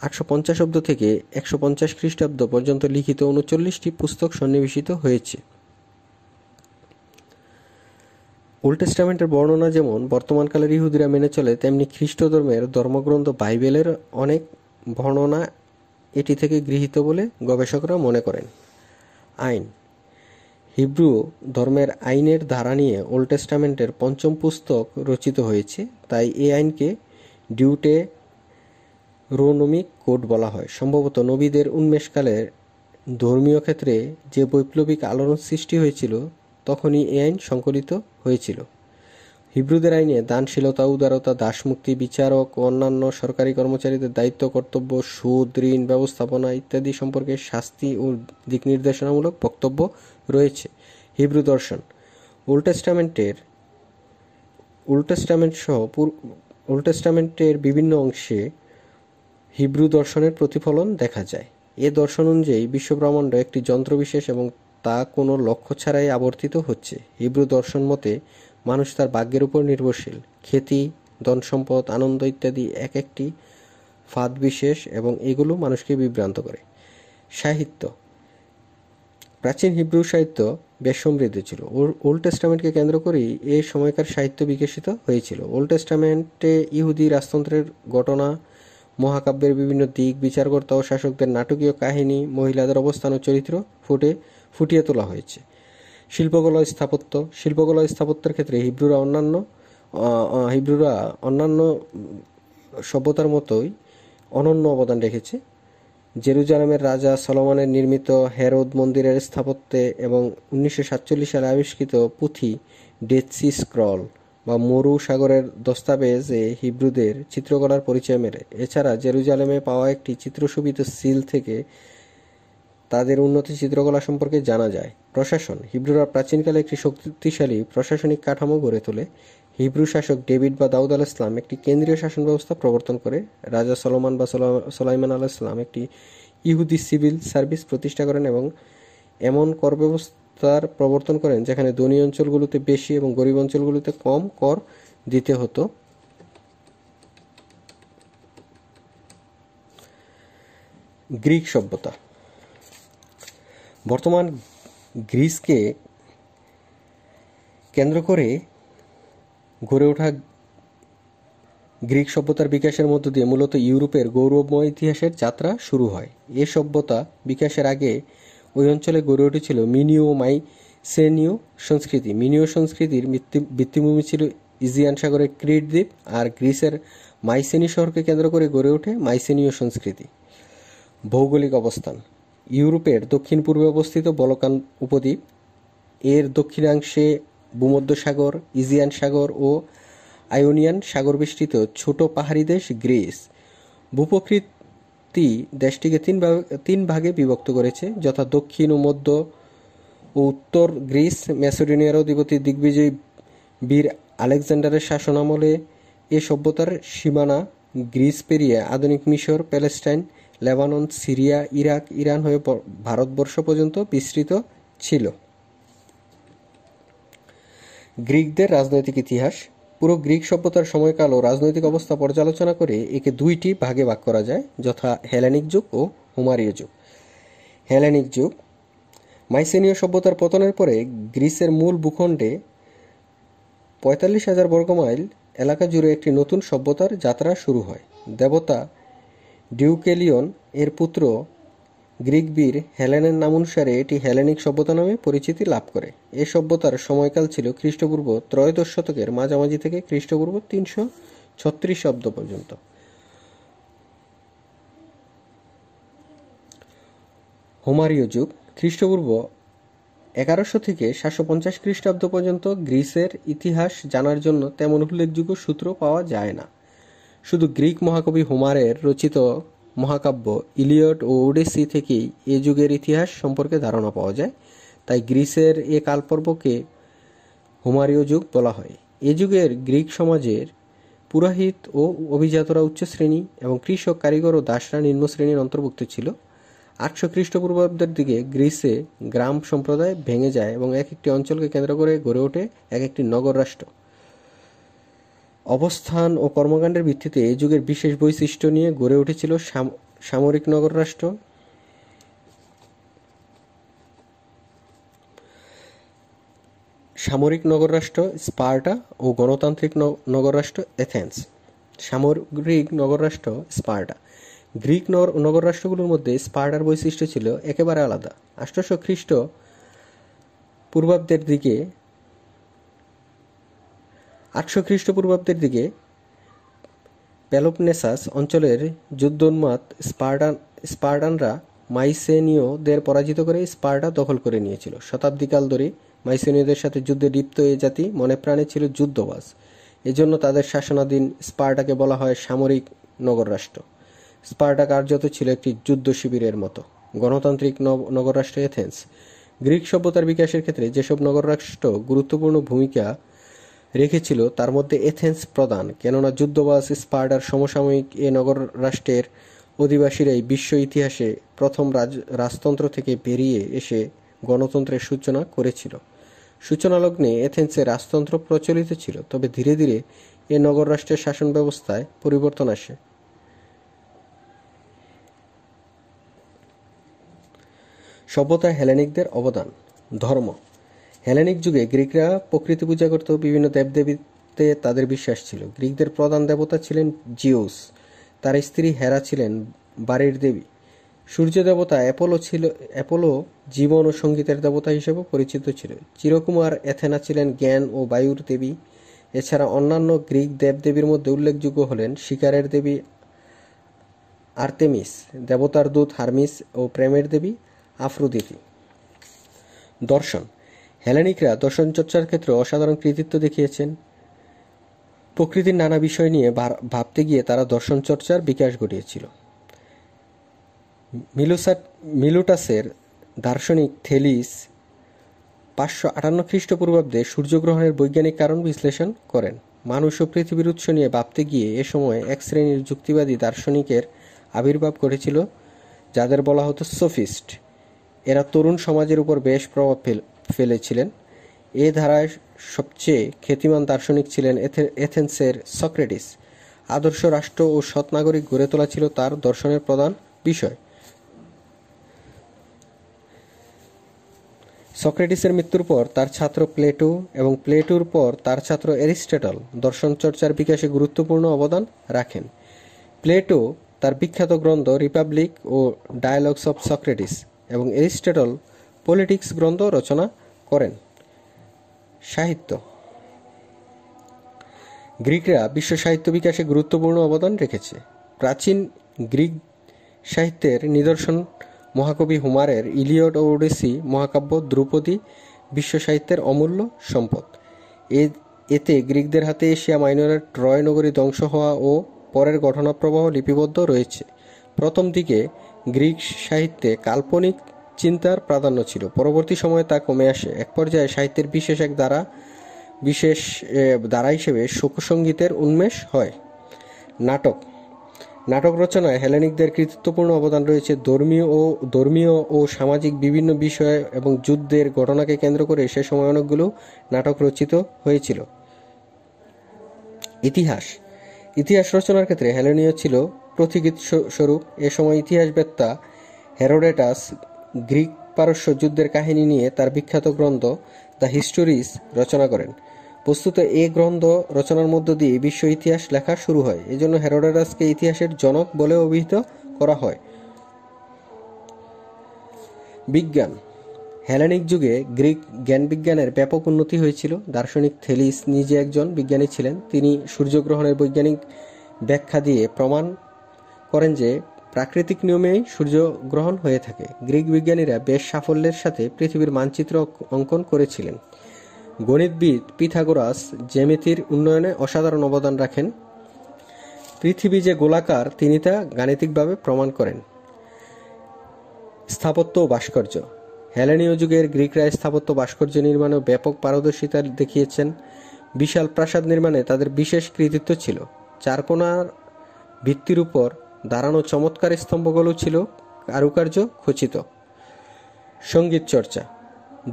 850 অব্দ থেকে 150 খ্রিস্টাব্দ পর্যন্ত লিখিত 39টি পুস্তক সন্নিবেশিত হয়েছে। ওল্ড টেস্টামেন্টের বর্ণনা যেমন বর্তমানকালের ইহুদিরা মেনে চলে, তেমনি খ্রিস্ট ধর্মের ধর্মগ্রন্থ বাইবেলের অনেক বর্ণনা এটি থেকে গৃহীত বলে গবেষকরা মনে করেন। আইন। হিব্রু ধর্মের আইনের ধারা নিয়ে ওল্ড টেস্টামেন্টের 5ম পুস্তক রচিত হয়েছে, তাই এই আইনকে ডিউটেরোনোমিক কোড বলা হয়। সম্ভবত নবীদের উন্মেষকালে ধর্মীয় ক্ষেত্রে যে বৈপ্লবিক আলোড়ন সৃষ্টি হয়েছিল, তখনই এই আইন সংকলিত হয়েছিল। হিব্রুদের আইনে দানশীলতা, উদারতা, দাসমুক্তি, বিচারক ও অন্যান্য সরকারি কর্মচারীদের দায়িত্ব, কর্তব্য, সুদ, ঋণ ব্যবস্থাপনা ইত্যাদি সম্পর্কে শাস্তি ও দিক নির্দেশনামূলক বক্তব্য রয়েছে। হিব্রু দর্শন। ওল্ড টেস্টামেন্টের বিভিন্ন অংশে হিব্রু দর্শনের প্রতিফলন দেখা যায়। এ দর্শন অনুযায়ী বিশ্বব্রহ্মাণ্ড একটি যন্ত্রবিশেষ এবং তা কোনো লক্ষ্য ছাড়াই আবর্তিত হচ্ছে। হিব্রু দর্শন মতে মানুষ তার ভাগ্যের উপর নির্ভরশীল। খ্যাতি, ধনসম্পদ, আনন্দ ইত্যাদি এক একটি ফাঁদ বিশেষ এবং এগুলো মানুষকে বিভ্রান্ত করে। সাহিত্য। প্রাচীন হিব্রু সাহিত্য বেশ সমৃদ্ধ ছিল। ওল্ড টেস্টামেন্টকে কেন্দ্র করেই এই সময়কার সাহিত্য বিকশিত হয়েছিল। ওল্ড টেস্টামেন্টে ইহুদি রাজতন্ত্রের ঘটনা, মহাকাব্যের বিভিন্ন দিক, বিচারকর্তা ও শাসকদের নাটকীয় কাহিনী, মহিলাদের অবস্থান ও চরিত্র ফুটিয়ে তোলা হয়েছে। শিল্পকলা স্থাপত্যের ক্ষেত্রে হিব্রুরা অন্যান্য সভ্যতার মতোই অনন্য অবদান রেখেছে। জেরুজালেমের রাজা সলোমনের নির্মিত হেরোদ মন্দিরের স্থাপত্যে এবং 1947 সালে আবিষ্কৃত পুঁথি ডেড সি স্ক্রল বা মরু সাগরের দস্তাবেজে হিব্রুদের চিত্রকলার পরিচয় মেলে। এছাড়া জেরুজালেমে পাওয়া একটি চিত্রশোভিত সিল থেকে তাদের উন্নত চিত্রকলা সম্পর্কে জানা যায়। প্রশাসন: হিব্রুরা প্রাচীনকালে একটি শক্তিশালী প্রশাসনিক কাঠামো গড়ে তোলে। হিব্রু শাসক ডেভিড বা দাউদ আলাইহিসসালাম একটি কেন্দ্রীয় শাসন ব্যবস্থা প্রবর্তন করে। রাজা সলোমন বা সুলাইমান আলাইহিসসালাম একটি ইহুদি সিভিল সার্ভিস প্রতিষ্ঠা করেন এবং এমন কর ব্যবস্থার প্রবর্তন করেন যেখানে ধনী অঞ্চলগুলোতে বেশি এবং গরিব অঞ্চলগুলোতে কম কর দিতে হতো। গ্রিক সভ্যতা: বর্তমান গ্রিসকে কেন্দ্র করে গড়ে ওঠা গ্রিক সভ্যতার বিকাশের মধ্য দিয়ে মূলত ইউরোপের গৌরবময় ইতিহাসের যাত্রা শুরু হয়। এ সভ্যতা বিকাশের আগে ওই অঞ্চলে গড়ে উঠেছিল মিনীয় মাইসেনীয় সংস্কৃতি। মিনীয় সংস্কৃতির ভিত্তিভূমি ছিল ইজিয়ান সাগরের ক্রিট দ্বীপ, আর গ্রিসের মাইসেনি শহরকে কেন্দ্র করে গড়ে ওঠে মাইসেনীয় সংস্কৃতি। ভৌগোলিক অবস্থান: ইউরোপের দক্ষিণ পূর্বে অবস্থিত বলকান উপদ্বীপ, এর দক্ষিণাংশে ভূমধ্যসাগর, ইজিয়ান সাগর ও আয়োনিয়ান সাগর বেষ্টিত ছোট পাহাড়ি দেশ গ্রিস। ভূপ্রকৃতি দেশটিকে তিন ভাগে বিভক্ত করেছে, যথা দক্ষিণ ও মধ্য ও উত্তর গ্রিস। ম্যাসেডোনিয়ার অধিপতি দিগ্বিজয়ী বীর আলেকজান্ডারের শাসনামলে এ সভ্যতার সীমানা গ্রিস পেরিয়ে আধুনিক মিশর, Palestine, Lebanon, Syria, Iraq, Iran হয়ে ভারতবর্ষ পর্যন্ত বিস্তৃত ছিল। গ্রিকদের রাজনৈতিক ইতিহাস: পুরো গ্রিক সভ্যতার সময়কাল ও রাজনৈতিক অবস্থা পর্যালোচনা করে একে দুইটি ভাগে ভাগ করা যায়, যথা হেলেনিক যুগ ও হোমারীয় যুগ। হেলেনিক যুগ: মাইসেনীয় সভ্যতার পতনের পরে গ্রিসের মূল ভূখণ্ডে 45,000 বর্গমাইল এলাকা জুড়ে একটি নতুন সভ্যতার যাত্রা শুরু হয়। দেবতা ডিউকেলিয়ন এর পুত্র গ্রিক বীর হেলেনের নামানুসারে এটি হেলেনিক সভ্যতা নামে পরিচিতি লাভ করে। এ সভ্যতার সময়কাল ছিল খ্রিস্টপূর্ব ত্রয়োদশ শতকের মাঝামাঝি থেকে খ্রিস্টপূর্ব 336 অব্দ পর্যন্ত। হোমারীয় যুগ: খ্রিস্টপূর্ব 1100 থেকে 750 খ্রিস্টাব্দ পর্যন্ত। গ্রিসের ইতিহাস জানার জন্য তেমন উল্লেখযোগ্য সূত্র পাওয়া যায় না। শুধু গ্রিক মহাকবি হোমারের রচিত মহাকাব্য ইলিয়ড ও ওডিসি থেকেই এ যুগের ইতিহাস সম্পর্কে ধারণা পাওয়া যায়। তাই গ্রিসের এ কালপর্বকে হোমারীয় যুগ বলা হয়। এ যুগের গ্রিক সমাজের পুরোহিত ও অভিজাতরা উচ্চ শ্রেণী এবং কৃষক, কারিগর ও দাসরা নিম্ন শ্রেণীর অন্তর্ভুক্ত ছিল। 800 খ্রিস্টপূর্বাব্দের দিকে গ্রিসে গ্রাম সম্প্রদায় ভেঙে যায় এবং এক একটি অঞ্চলকে কেন্দ্র করে গড়ে ওঠে এক একটি নগর রাষ্ট্র। অবস্থান ও কর্মকাণ্ডের ভিত্তিতে এই যুগের বিশেষ বৈশিষ্ট্য নিয়ে গড়ে উঠেছিল সামরিক নগর রাষ্ট্র, স্পার্টা ও গণতান্ত্রিক নগর রাষ্ট্র এথেন্স। সামরিক নগর রাষ্ট্র স্পার্টা: গ্রিক নগর রাষ্ট্রগুলোর মধ্যে স্পার্টার বৈশিষ্ট্য ছিল একেবারে আলাদা। 800 খ্রিস্টপূর্বাব্দের দিকে পেলোপনেসাস অঞ্চলের যুদ্ধোন্মাদ স্পার্টানরা মাইসেনীয়দের পরাজিত করে স্পার্টা দখল করে নিয়েছিল। শতাব্দীকাল ধরে মাইসেনীয়দের সাথে যুদ্ধে লিপ্ত এ জাতি মনে প্রাণে ছিল যুদ্ধবাজ। এজন্য তাদের শাসনাধীন স্পার্টাকে বলা হয় সামরিক নগর রাষ্ট্র। স্পার্টা কার্যত ছিল একটি যুদ্ধ শিবিরের মতো। গণতান্ত্রিক নগর রাষ্ট্র এথেন্স: গ্রিক সভ্যতার বিকাশের ক্ষেত্রে যেসব নগর রাষ্ট্র গুরুত্বপূর্ণ ভূমিকা রেখেছিল তার মধ্যে এথেন্স প্রধান, কেননা যুদ্ধবাজ স্পার্টার সমসাময়িক এ নগর রাষ্ট্রের অধিবাসীরাই বিশ্ব ইতিহাসে প্রথম রাজতন্ত্র থেকে বেরিয়ে এসে গণতন্ত্রের সূচনা করেছিল। সূচনালগ্নে এথেন্সে রাজতন্ত্র প্রচলিত ছিল, তবে ধীরে ধীরে এ নগর রাষ্ট্রের শাসন ব্যবস্থায় পরিবর্তন আসে। সভ্যতায় হেলেনিকদের অবদান। ধর্ম: হেলেনিক যুগে গ্রিকরা প্রকৃতি পূজা করত, বিভিন্ন দেবদেবীতে তাদের বিশ্বাস ছিল। গ্রিকদের প্রধান দেবতা ছিলেন জিউস, তার স্ত্রী হেরা ছিলেন বাড়ির দেবী। সূর্য দেবতা অ্যাপোলো জীবন ও সঙ্গীতের দেবতা হিসেবে পরিচিত ছিল। চিরকুমার এথেনা ছিলেন জ্ঞান ও বায়ুর দেবী। এছাড়া অন্যান্য গ্রিক দেবদেবীর মধ্যে উল্লেখযোগ্য হলেন শিকারের দেবী আর্তেমিস, দেবতার দূত হার্মিস ও প্রেমের দেবী আফ্রোদিতি। দর্শন। হেলেনিকরা দর্শন চর্চার ক্ষেত্রে অসাধারণ কৃতিত্ব দেখিয়েছেন। প্রকৃতির নানা বিষয় নিয়ে ভাবতে গিয়ে তারা দর্শন চর্চার বিকাশ ঘটিয়েছিল। মিলুটাসের দার্শনিক থেলিস 558 খ্রিস্টপূর্বাব্দে সূর্যগ্রহণের বৈজ্ঞানিক কারণ বিশ্লেষণ করেন। মানুষ ও পৃথিবীর উৎস নিয়ে ভাবতে গিয়ে এ সময় এক শ্রেণীর যুক্তিবাদী দার্শনিকের আবির্ভাব ঘটেছিল, যাদের বলা হতো সোফিস্ট। এরা তরুণ সমাজের উপর বেশ প্রভাব ফেলেছিলেন। এ ধারায় সবচেয়ে খ্যাতিমান দার্শনিক ছিলেন এথেন্সের সক্রেটিস। আদর্শ রাষ্ট্র ও সৎ নাগরিক গড়ে তোলা ছিল তার দর্শনের প্রধান বিষয়। সক্রেটিসের মৃত্যুর পর তার ছাত্র প্লেটো এবং প্লেটোর পর তার ছাত্র অ্যারিস্টটল দর্শন চর্চার বিকাশে গুরুত্বপূর্ণ অবদান রাখেন। প্লেটো তার বিখ্যাত গ্রন্থ রিপাবলিক ও ডায়ালগস অফ সক্রেটিস এবং অ্যারিস্টটল পলিটিক্স গ্রন্থ রচনা করেন। সাহিত্য। গ্রিকরা বিশ্ব সাহিত্য বিকাশে গুরুত্বপূর্ণ অবদান রেখেছে। প্রাচীন গ্রিক সাহিত্যের নিদর্শন মহাকবি হোমারের ইলিয়ড ও ওডিসি মহাকাব্য, ধ্রুপদী বিশ্ব সাহিত্যের অমূল্য সম্পদ। এতে গ্রিকদের হাতে এশিয়া মাইনরের ট্রয় নগরী ধ্বংস হওয়া ও পরের ঘটনাপ্রবাহ লিপিবদ্ধ রয়েছে। প্রথম দিকে গ্রিক সাহিত্যে কাল্পনিক চিন্তার প্রাধান্য ছিল, পরবর্তী সময়ে তা কমে আসে। এক পর্যায়ে সাহিত্যের বিশেষ ধারা হিসেবে শোকসঙ্গীতের উন্মেষ হয়। নাটক রচনায় হেলেনিকদের কৃতিত্বপূর্ণ অবদান রয়েছে। ধর্মীয় ও সামাজিক বিভিন্ন বিষয় এবং যুদ্ধের ঘটনাকে কেন্দ্র করে সে সময় অনেকগুলো নাটক রচিত হয়েছিল। ইতিহাস রচনার ক্ষেত্রে হেলেনীয় ছিল প্রতিগীত স্বরূপ। এ সময় ইতিহাসবেত্তা হেরোডোটাস গ্রিক পারস্য যুদ্ধের কাহিনী নিয়ে তার বিখ্যাত গ্রন্থ দ্য হিস্টোরিজ রচনা করেন। বস্তুত এ গ্রন্থ রচনার মধ্য দিয়ে বিশ্ব ইতিহাস লেখা শুরু হয়। এজন্য হেরোডোটাসকে ইতিহাসের জনক বলে অভিহিত করা হয়। বিজ্ঞান। হেলেনিক যুগে গ্রিক জ্ঞানবিজ্ঞানের ব্যাপক উন্নতি হয়েছিল। দার্শনিক থেলিস নিজে একজন বিজ্ঞানী ছিলেন। তিনি সূর্যগ্রহণের বৈজ্ঞানিক ব্যাখ্যা দিয়ে প্রমাণ করেন যে প্রাকৃতিক নিয়মেই সূর্যগ্রহণ হয়ে থাকে। গ্রিক বিজ্ঞানীরা বেশ সাফল্যের সাথে পৃথিবীর মানচিত্র অঙ্কন করেছিলেন। গণিতবিদ পিথাগোরাস জ্যামিতির উন্নয়নে অসাধারণ অবদান রাখেন। পৃথিবী যে গোলাকার তিনি তা গাণিতিকভাবে প্রমাণ করেন। স্থাপত্য ও ভাস্কর্য। হেলেনীয় যুগের গ্রিকরা স্থাপত্য ভাস্কর্য নির্মাণে ব্যাপক পারদর্শিতা দেখিয়েছেন। বিশাল প্রাসাদ নির্মাণে তাদের বিশেষ কৃতিত্ব ছিল। চারকোনার ভিত্তির উপর দাঁড়ানো চমৎকার স্তম্ভগুলো ছিল কারুকার্য খচিত। সঙ্গীত চর্চা।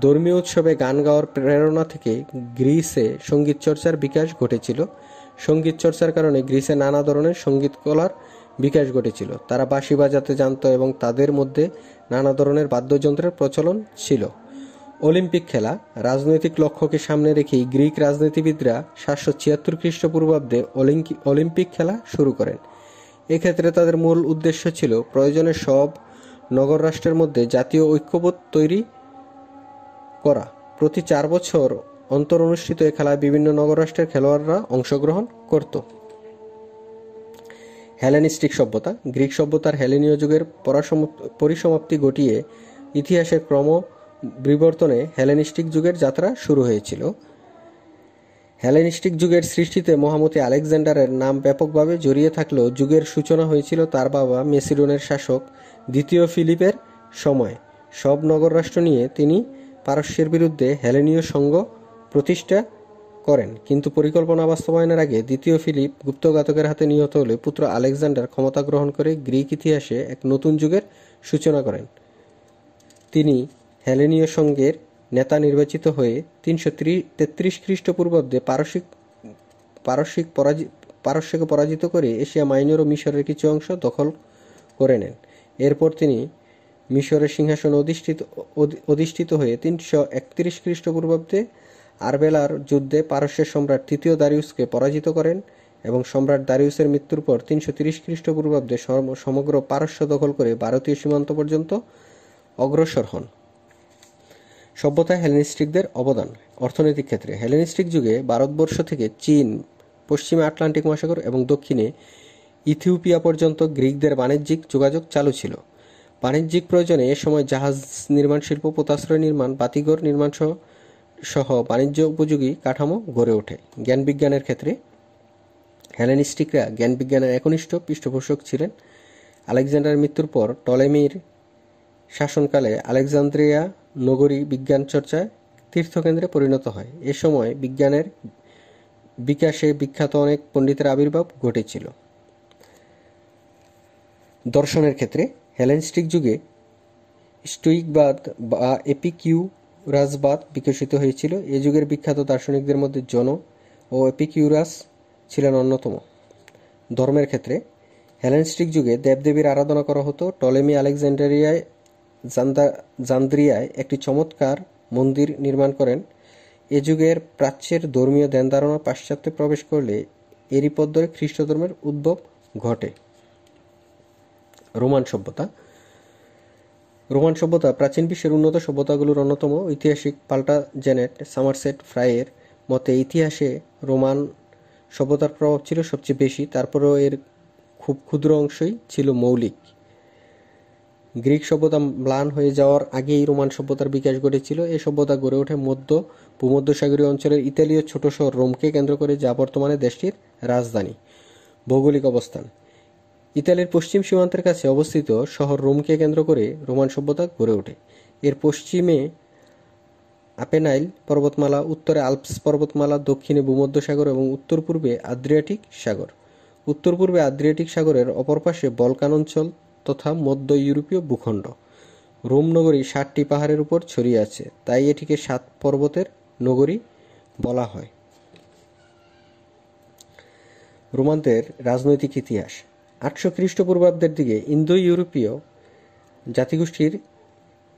ধর্মীয় উৎসবে গান গাওয়ার প্রেরণা থেকে গ্রিসে সঙ্গীত চর্চার বিকাশ ঘটেছিল। সঙ্গীত চর্চার কারণে গ্রিসে নানা ধরনের সঙ্গীত কলার বিকাশ ঘটেছিল। তারা বাঁশি বাজাতে জানত এবং তাদের মধ্যে নানা ধরনের বাদ্যযন্ত্রের প্রচলন ছিল। অলিম্পিক খেলা। রাজনৈতিক লক্ষ্যকে সামনে রেখেই গ্রিক রাজনীতিবিদরা 776 খ্রিস্টপূর্বাব্দে অলিম্পিক খেলা শুরু করেন। এক্ষেত্রে তাদের মূল উদ্দেশ্য ছিল প্রয়োজনে সব নগর রাষ্ট্রের মধ্যে জাতীয় ঐক্যবোধ তৈরি করা। প্রতি 4 বছর অন্তর অনুষ্ঠিত এ খেলায় বিভিন্ন নগর রাষ্ট্রের খেলোয়াড়রা অংশগ্রহণ করত। হেলেনিস্টিক সভ্যতা। গ্রিক সভ্যতার হেলেনীয় যুগের পরিসমাপ্তি ঘটিয়ে ইতিহাসের ক্রমবিবর্তনে হেলেনিস্টিক যুগের যাত্রা শুরু হয়েছিল। হেলেনিস্টিক যুগের সৃষ্টিতে মহামতি আলেকজান্ডারের নাম ব্যাপকভাবে জড়িয়ে থাকলেও যুগের সূচনা হয়েছিল তার বাবা মেসিডনের শাসক দ্বিতীয় ফিলিপের সময়। সব নগর রাষ্ট্র নিয়ে তিনি পারস্যের বিরুদ্ধে হেলেনীয় সংঘ প্রতিষ্ঠা করেন, কিন্তু পরিকল্পনা বাস্তবায়নের আগে দ্বিতীয় ফিলিপ গুপ্তঘাতকের হাতে নিহত হলে পুত্র আলেকজান্ডার ক্ষমতা গ্রহণ করে গ্রিক ইতিহাসে এক নতুন যুগের সূচনা করেন। তিনি হেলেনীয় সংঘের নেতা নির্বাচিত হয়ে 333 খ্রিস্টপূর্বাব্দে পারস্যকে পরাজিত করে এশিয়া মাইনর ও মিশরের কিছু অংশ দখল করে নেন। এরপর তিনি মিশরের সিংহাসনে অধিষ্ঠিত হয়ে 331 খ্রিস্টপূর্বাব্দে আরবেলার যুদ্ধে পারস্যের সম্রাট তৃতীয় দারিউসকে পরাজিত করেন এবং সম্রাট দারিউসের মৃত্যুর পর 330 খ্রিস্টপূর্বাব্দে সমগ্র পারস্য দখল করে ভারতীয় সীমান্ত পর্যন্ত অগ্রসর হন। সভ্যতায় হেলেনিস্টিকদের অবদান। অর্থনৈতিক ক্ষেত্রে হেলেনিস্টিক যুগে ভারতবর্ষ থেকে চীন, পশ্চিমে আটলান্টিক মহাসাগর এবং দক্ষিণে ইথিওপিয়া পর্যন্ত গ্রিকদের বাণিজ্যিক যোগাযোগ চালু ছিল। বাণিজ্যিক প্রয়োজনে এ সময় জাহাজ নির্মাণ শিল্প, পোতাশ্রয় নির্মাণ, বাতিঘর নির্মাণ সহ বাণিজ্য উপযোগী কাঠামো গড়ে ওঠে। জ্ঞান বিজ্ঞানের ক্ষেত্রে হেলেনিস্টিকরা জ্ঞান বিজ্ঞানের একনিষ্ঠ পৃষ্ঠপোষক ছিলেন। আলেকজান্ডারের মৃত্যুর পর টলেমির শাসনকালে আলেকজান্দ্রিয়া নগরী বিজ্ঞান চর্চায় তীর্থকেন্দ্রে পরিণত হয়। এ সময় বিজ্ঞানের বিকাশে বিখ্যাত অনেক পণ্ডিতের আবির্ভাব ঘটেছিল। দর্শনের ক্ষেত্রে হেলেনিস্টিক যুগে স্টোইকবাদ বা এপিকিউরাসবাদ বিকশিত হয়েছিল। এ যুগের বিখ্যাত দার্শনিকদের মধ্যে জন ও এপিকিউরাস ছিলেন অন্যতম। ধর্মের ক্ষেত্রে হেলেনিস্টিক যুগে দেবদেবীর আরাধনা করা হতো। টলেমি আলেকজান্দ্রিয়ায় জান্দ্রিয়ায় একটি চমৎকার মন্দির নির্মাণ করেন। এ যুগের প্রাচ্যের ধর্মীয় ধ্যানধারণা পাশ্চাত্যে প্রবেশ করলে এরই পথ ধরে খ্রিস্ট ধর্মের উদ্ভব ঘটে। রোমান সভ্যতা প্রাচীন বিশ্বের উন্নত সভ্যতাগুলোর অন্যতম। ঐতিহাসিক প্লান্টাজেনেট সামারসেট ফ্রাইয়ের মতে ইতিহাসে রোমান সভ্যতার প্রভাব ছিল সবচেয়ে বেশি, তারপরেও এর খুব ক্ষুদ্র অংশই ছিল মৌলিক। গ্রিক সভ্যতা ম্লান হয়ে যাওয়ার আগেই রোমান সভ্যতার বিকাশ ঘটেছিল। এ সভ্যতা গড়ে ওঠে ভূমধ্যসাগরীয় অঞ্চলের ইতালীয় ছোট শহর রোমকে কেন্দ্র করে, যা বর্তমানে দেশটির রাজধানী। ভৌগোলিক অবস্থান: ইতালির পশ্চিম সীমান্তের কাছে অবস্থিত শহর রোমকে কেন্দ্র করে রোমান সভ্যতা গড়ে ওঠে। এর পশ্চিমে আपेनाইল পর্বতমালা, উত্তরে আল্পস পর্বতমালা, দক্ষিণে ভূমধ্যসাগর এবং উত্তর পূর্বে আদ্রিয়াটিক সাগর। উত্তর পূর্বে আদ্রিয়াটিক সাগরের অপর পাশে বলকান অঞ্চল তথা মধ্য ইউরোপীয় ভূখণ্ড। রোম নগরী 7টি পাহাড়ের উপর ছড়িয়ে আছে, তাই এটিকে 7 পর্বতের নগরী বলা হয়। রোমানদের রাজনৈতিক ইতিহাস: 800 খ্রিস্টপূর্বাব্দের দিকে ইন্দো ইউরোপীয় জাতিগোষ্ঠীর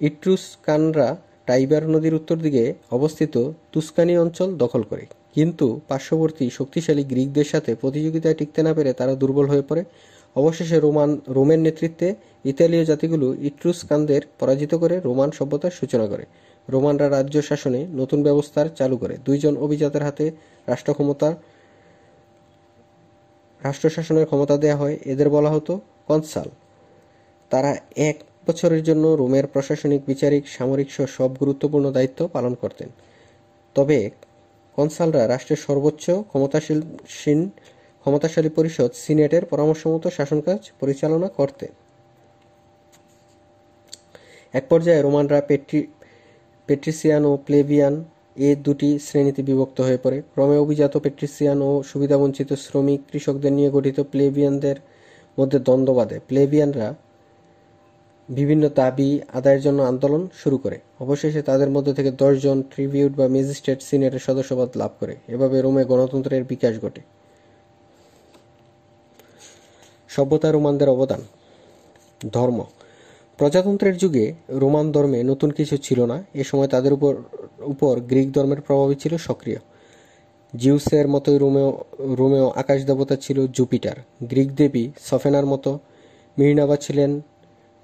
ইট্রুস্কানরা টাইবার নদীর উত্তর দিকে অবস্থিত তুস্কানি অঞ্চল দখল করে, কিন্তু পার্শ্ববর্তী শক্তিশালী গ্রিকদের সাথে প্রতিযোগিতায় টিকতে না পেরে তারা দুর্বল হয়ে পড়ে। অবশেষে রোমের নেতৃত্বে ইতালীয় জাতিগুলো ইট্রুস্কানদের পরাজিত করে রোমান সভ্যতার সূচনা করে। রোমানরা রাজ্য শাসনে নতুন ব্যবস্থার চালু করে। 2 জন অভিজাতের হাতে রাষ্ট্র শাসনের ক্ষমতা দেয়া হয়। এদের বলা হতো কনসাল। তারা 1 বছরের জন্য রোমের প্রশাসনিক, বিচারিক, সামরিক সব গুরুত্বপূর্ণ দায়িত্ব পালন করতেন। তবে কনসালরা রাষ্ট্রের সর্বোচ্চ ক্ষমতাশালী পরিষদ সিনেটের পরামর্শমতো শাসনকাজ পরিচালনা করতেন। এক পর্যায়ে রোমানরা পেট্রিসিয়ান ও প্লেবিয়ান এ 2টি শ্রেণীতে বিভক্ত হয়ে পড়ে। ক্রমে অভিজাত পেট্রিসিয়ান ও সুবিধাবঞ্চিত শ্রমিক কৃষকদের নিয়ে গঠিত প্লেবিয়ানদের মধ্যে দ্বন্দ্ব বাধে। প্লেবিয়ানরা বিভিন্ন দাবি আদায়ের জন্য আন্দোলন শুরু করে। অবশেষে তাদের মধ্যে থেকে 10 জন ট্রিবিউট বা ম্যাজিস্ট্রেট সিনেটের সদস্যপদ লাভ করে। এভাবে রোমে গণতন্ত্রের বিকাশ ঘটে। সভ্যতা রোমানদের অবদান: ধর্ম: প্রজাতন্ত্রের যুগে রোমান ধর্মে নতুন কিছু ছিল না। এ সময় তাদের উপর গ্রিক ধর্মের প্রভাবই ছিল সক্রিয়। জিউসের মতোই রোমেও আকাশ দেবতা ছিল জুপিটার। গ্রিক দেবী সফেনার মতো মির্নাবা ছিলেন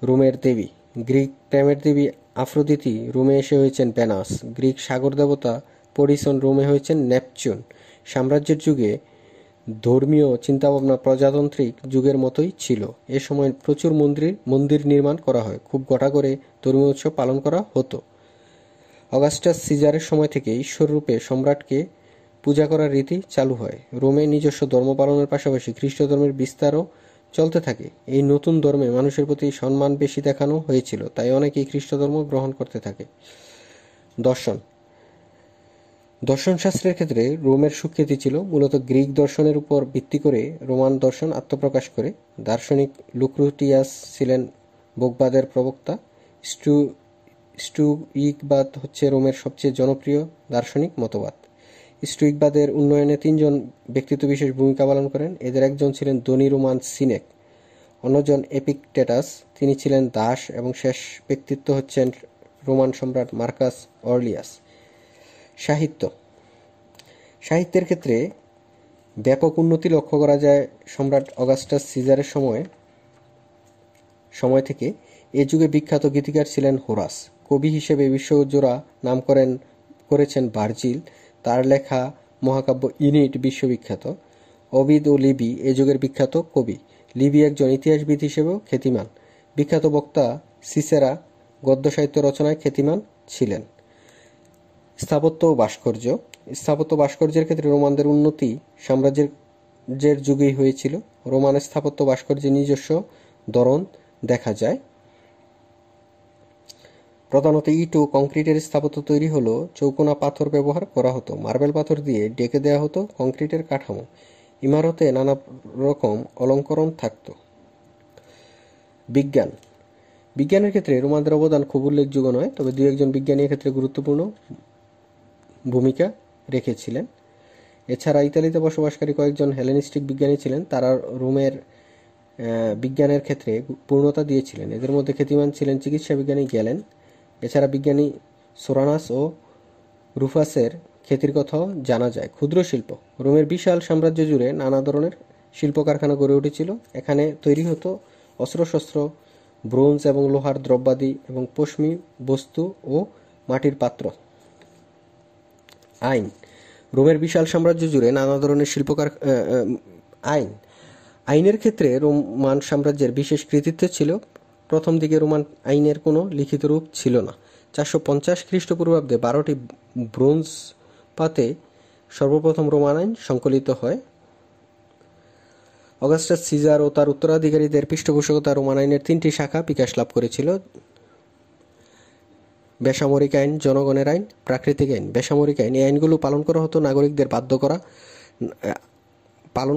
রোমের দেবী। গ্রিক প্রেমের দেবী আফ্রোদিতি রোমে এসে হয়েছেন ভেনাস। গ্রিক সাগর দেবতা পডিসন রোমে হয়েছেন নেপচুন। সাম্রাজ্যের যুগে ধর্মীয় চিন্তাভাবনা প্রজাতান্ত্রিক যুগের মতোই ছিল। এ সময় প্রচুর মন্দির নির্মাণ করা হয়। খুব ঘটা করে ধর্মীয় উৎসব পালন করা হতো। অগাস্টাস সিজারের সময় থেকে ঈশ্বররূপে সম্রাটকে পূজা করার রীতি চালু হয়। রোমে নিজস্ব ধর্ম পালনের পাশাপাশি খ্রিস্ট ধর্মের বিস্তারও চলতে থাকে। এই নতুন ধর্মে মানুষের প্রতি সম্মান বেশি দেখানো হয়েছিল, তাই অনেকেই খ্রিস্ট ধর্ম গ্রহণ করতে থাকে। দর্শনশাস্ত্রের ক্ষেত্রে রোমের সুখ্যাতি ছিল। মূলত গ্রিক দর্শনের উপর ভিত্তি করে রোমান দর্শন আত্মপ্রকাশ করে। দার্শনিক লুক্রটিয়াস ছিলেন বোগবাদের প্রবক্তা। স্টোয়িকবাদ হচ্ছে রোমের সবচেয়ে জনপ্রিয় দার্শনিক মতবাদ। স্টোয়িকবাদের উন্নয়নে 3 জন ব্যক্তিত্ব বিশেষ ভূমিকা পালন করেন। এদের একজন ছিলেন ধনী রোমান সিনেক, অন্যজন এপিকটেটাস, তিনি ছিলেন দাস, এবং শেষ ব্যক্তিত্ব হচ্ছেন রোমান সম্রাট মার্কাস অরলিয়াস। সাহিত্যের ক্ষেত্রে ব্যাপক উন্নতি লক্ষ্য করা যায় সম্রাট অগাস্টাস সিজারের সময় থেকে। এ যুগে বিখ্যাত গীতিকার ছিলেন হোরাস। কবি হিসেবে বিশ্বজোড়া নাম করেছেন ভার্জিল। তার লেখা মহাকাব্য ইনিড বিশ্ববিখ্যাত। ওভিড ও লিবি এ যুগের বিখ্যাত কবি। লিবি একজন ইতিহাসবিদ হিসেবেও খ্যাতিমান। বিখ্যাত বক্তা সিসেরা গদ্য সাহিত্য রচনায় খ্যাতিমান ছিলেন। স্থাপত্য ও ভাস্কর্য। স্থাপত্য ভাস্কর্যের ক্ষেত্রে রোমানদের উন্নতি সাম্রাজ্যের যুগেই হয়েছিল। রোমানের স্থাপত্য ভাস্কর্যের নিজস্ব ধরন দেখা যায়। প্রধানত ইট ও কংক্রিটের স্থাপত্য তৈরি হলো চৌকোনা পাথর ব্যবহার করা হতো। মার্বেল পাথর দিয়ে ঢেকে দেওয়া হতো কংক্রিটের কাঠামো। ইমারতে নানা রকম অলঙ্করণ থাকত। বিজ্ঞান। বিজ্ঞানের ক্ষেত্রে রোমানদের অবদান খুব উল্লেখযোগ্য নয়, তবে দুই একজন বিজ্ঞানী ক্ষেত্রে গুরুত্বপূর্ণ ভূমিকা রেখেছিলেন। এছাড়া ইতালিতে বসবাসকারী কয়েকজন হেলেনিস্টিক বিজ্ঞানী ছিলেন, তারা রোমের বিজ্ঞানের ক্ষেত্রে পূর্ণতা দিয়েছিলেন। এদের মধ্যে খ্যাতিমান ছিলেন চিকিৎসা বিজ্ঞানী গ্যালেন। এছাড়া বিজ্ঞানী সোরানাস ও রুফাসের খ্যাতির কথাও জানা যায়। ক্ষুদ্র শিল্প। রোমের বিশাল সাম্রাজ্য জুড়ে নানা ধরনের শিল্প কারখানা গড়ে উঠেছিল। এখানে তৈরি হতো অস্ত্রশস্ত্র, ব্রোঞ্জ এবং লোহার দ্রব্যাদি এবং পশমি বস্তু ও মাটির পাত্র। আইন। রোমের বিশাল সাম্রাজ্য জুড়ে নানা ধরনের আইনের ক্ষেত্রে রোমান সাম্রাজ্যের বিশেষ কৃতিত্ব ছিল। প্রথম দিকে রোমান আইনের কোনো লিখিত রূপ ছিল না। 450 খ্রিস্টপূর্বাব্দে 12টি ব্রোঞ্জ পাতে সর্বপ্রথম রোমান আইন সংকলিত হয়। অগাস্টাস সিজার ও তার উত্তরাধিকারীদের পৃষ্ঠপোষকতা রোমান আইনের 3টি শাখা বিকাশ লাভ করেছিল: বেসামরিক আইন, জনগণের আইন, প্রাকৃতিক আইন। বেসামরিক আইন, এই আইনগুলো পালন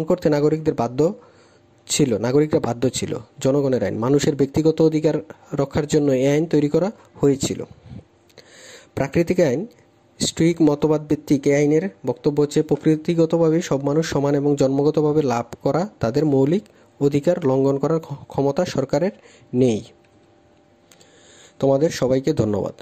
করতে নাগরিকদের বাধ্য ছিল। জনগণের আইন, মানুষের ব্যক্তিগত অধিকার রক্ষার জন্য এই আইন তৈরি করা হয়েছিল। প্রাকৃতিক আইন, স্টোয়িক মতবাদ ভিত্তিক এই আইনের বক্তব্য হচ্ছে প্রকৃতিগতভাবে সব মানুষ সমান এবং জন্মগতভাবে লাভ করা তাদের মৌলিক অধিকার লঙ্ঘন করার ক্ষমতা সরকারের নেই। তোমাদের সবাইকে ধন্যবাদ।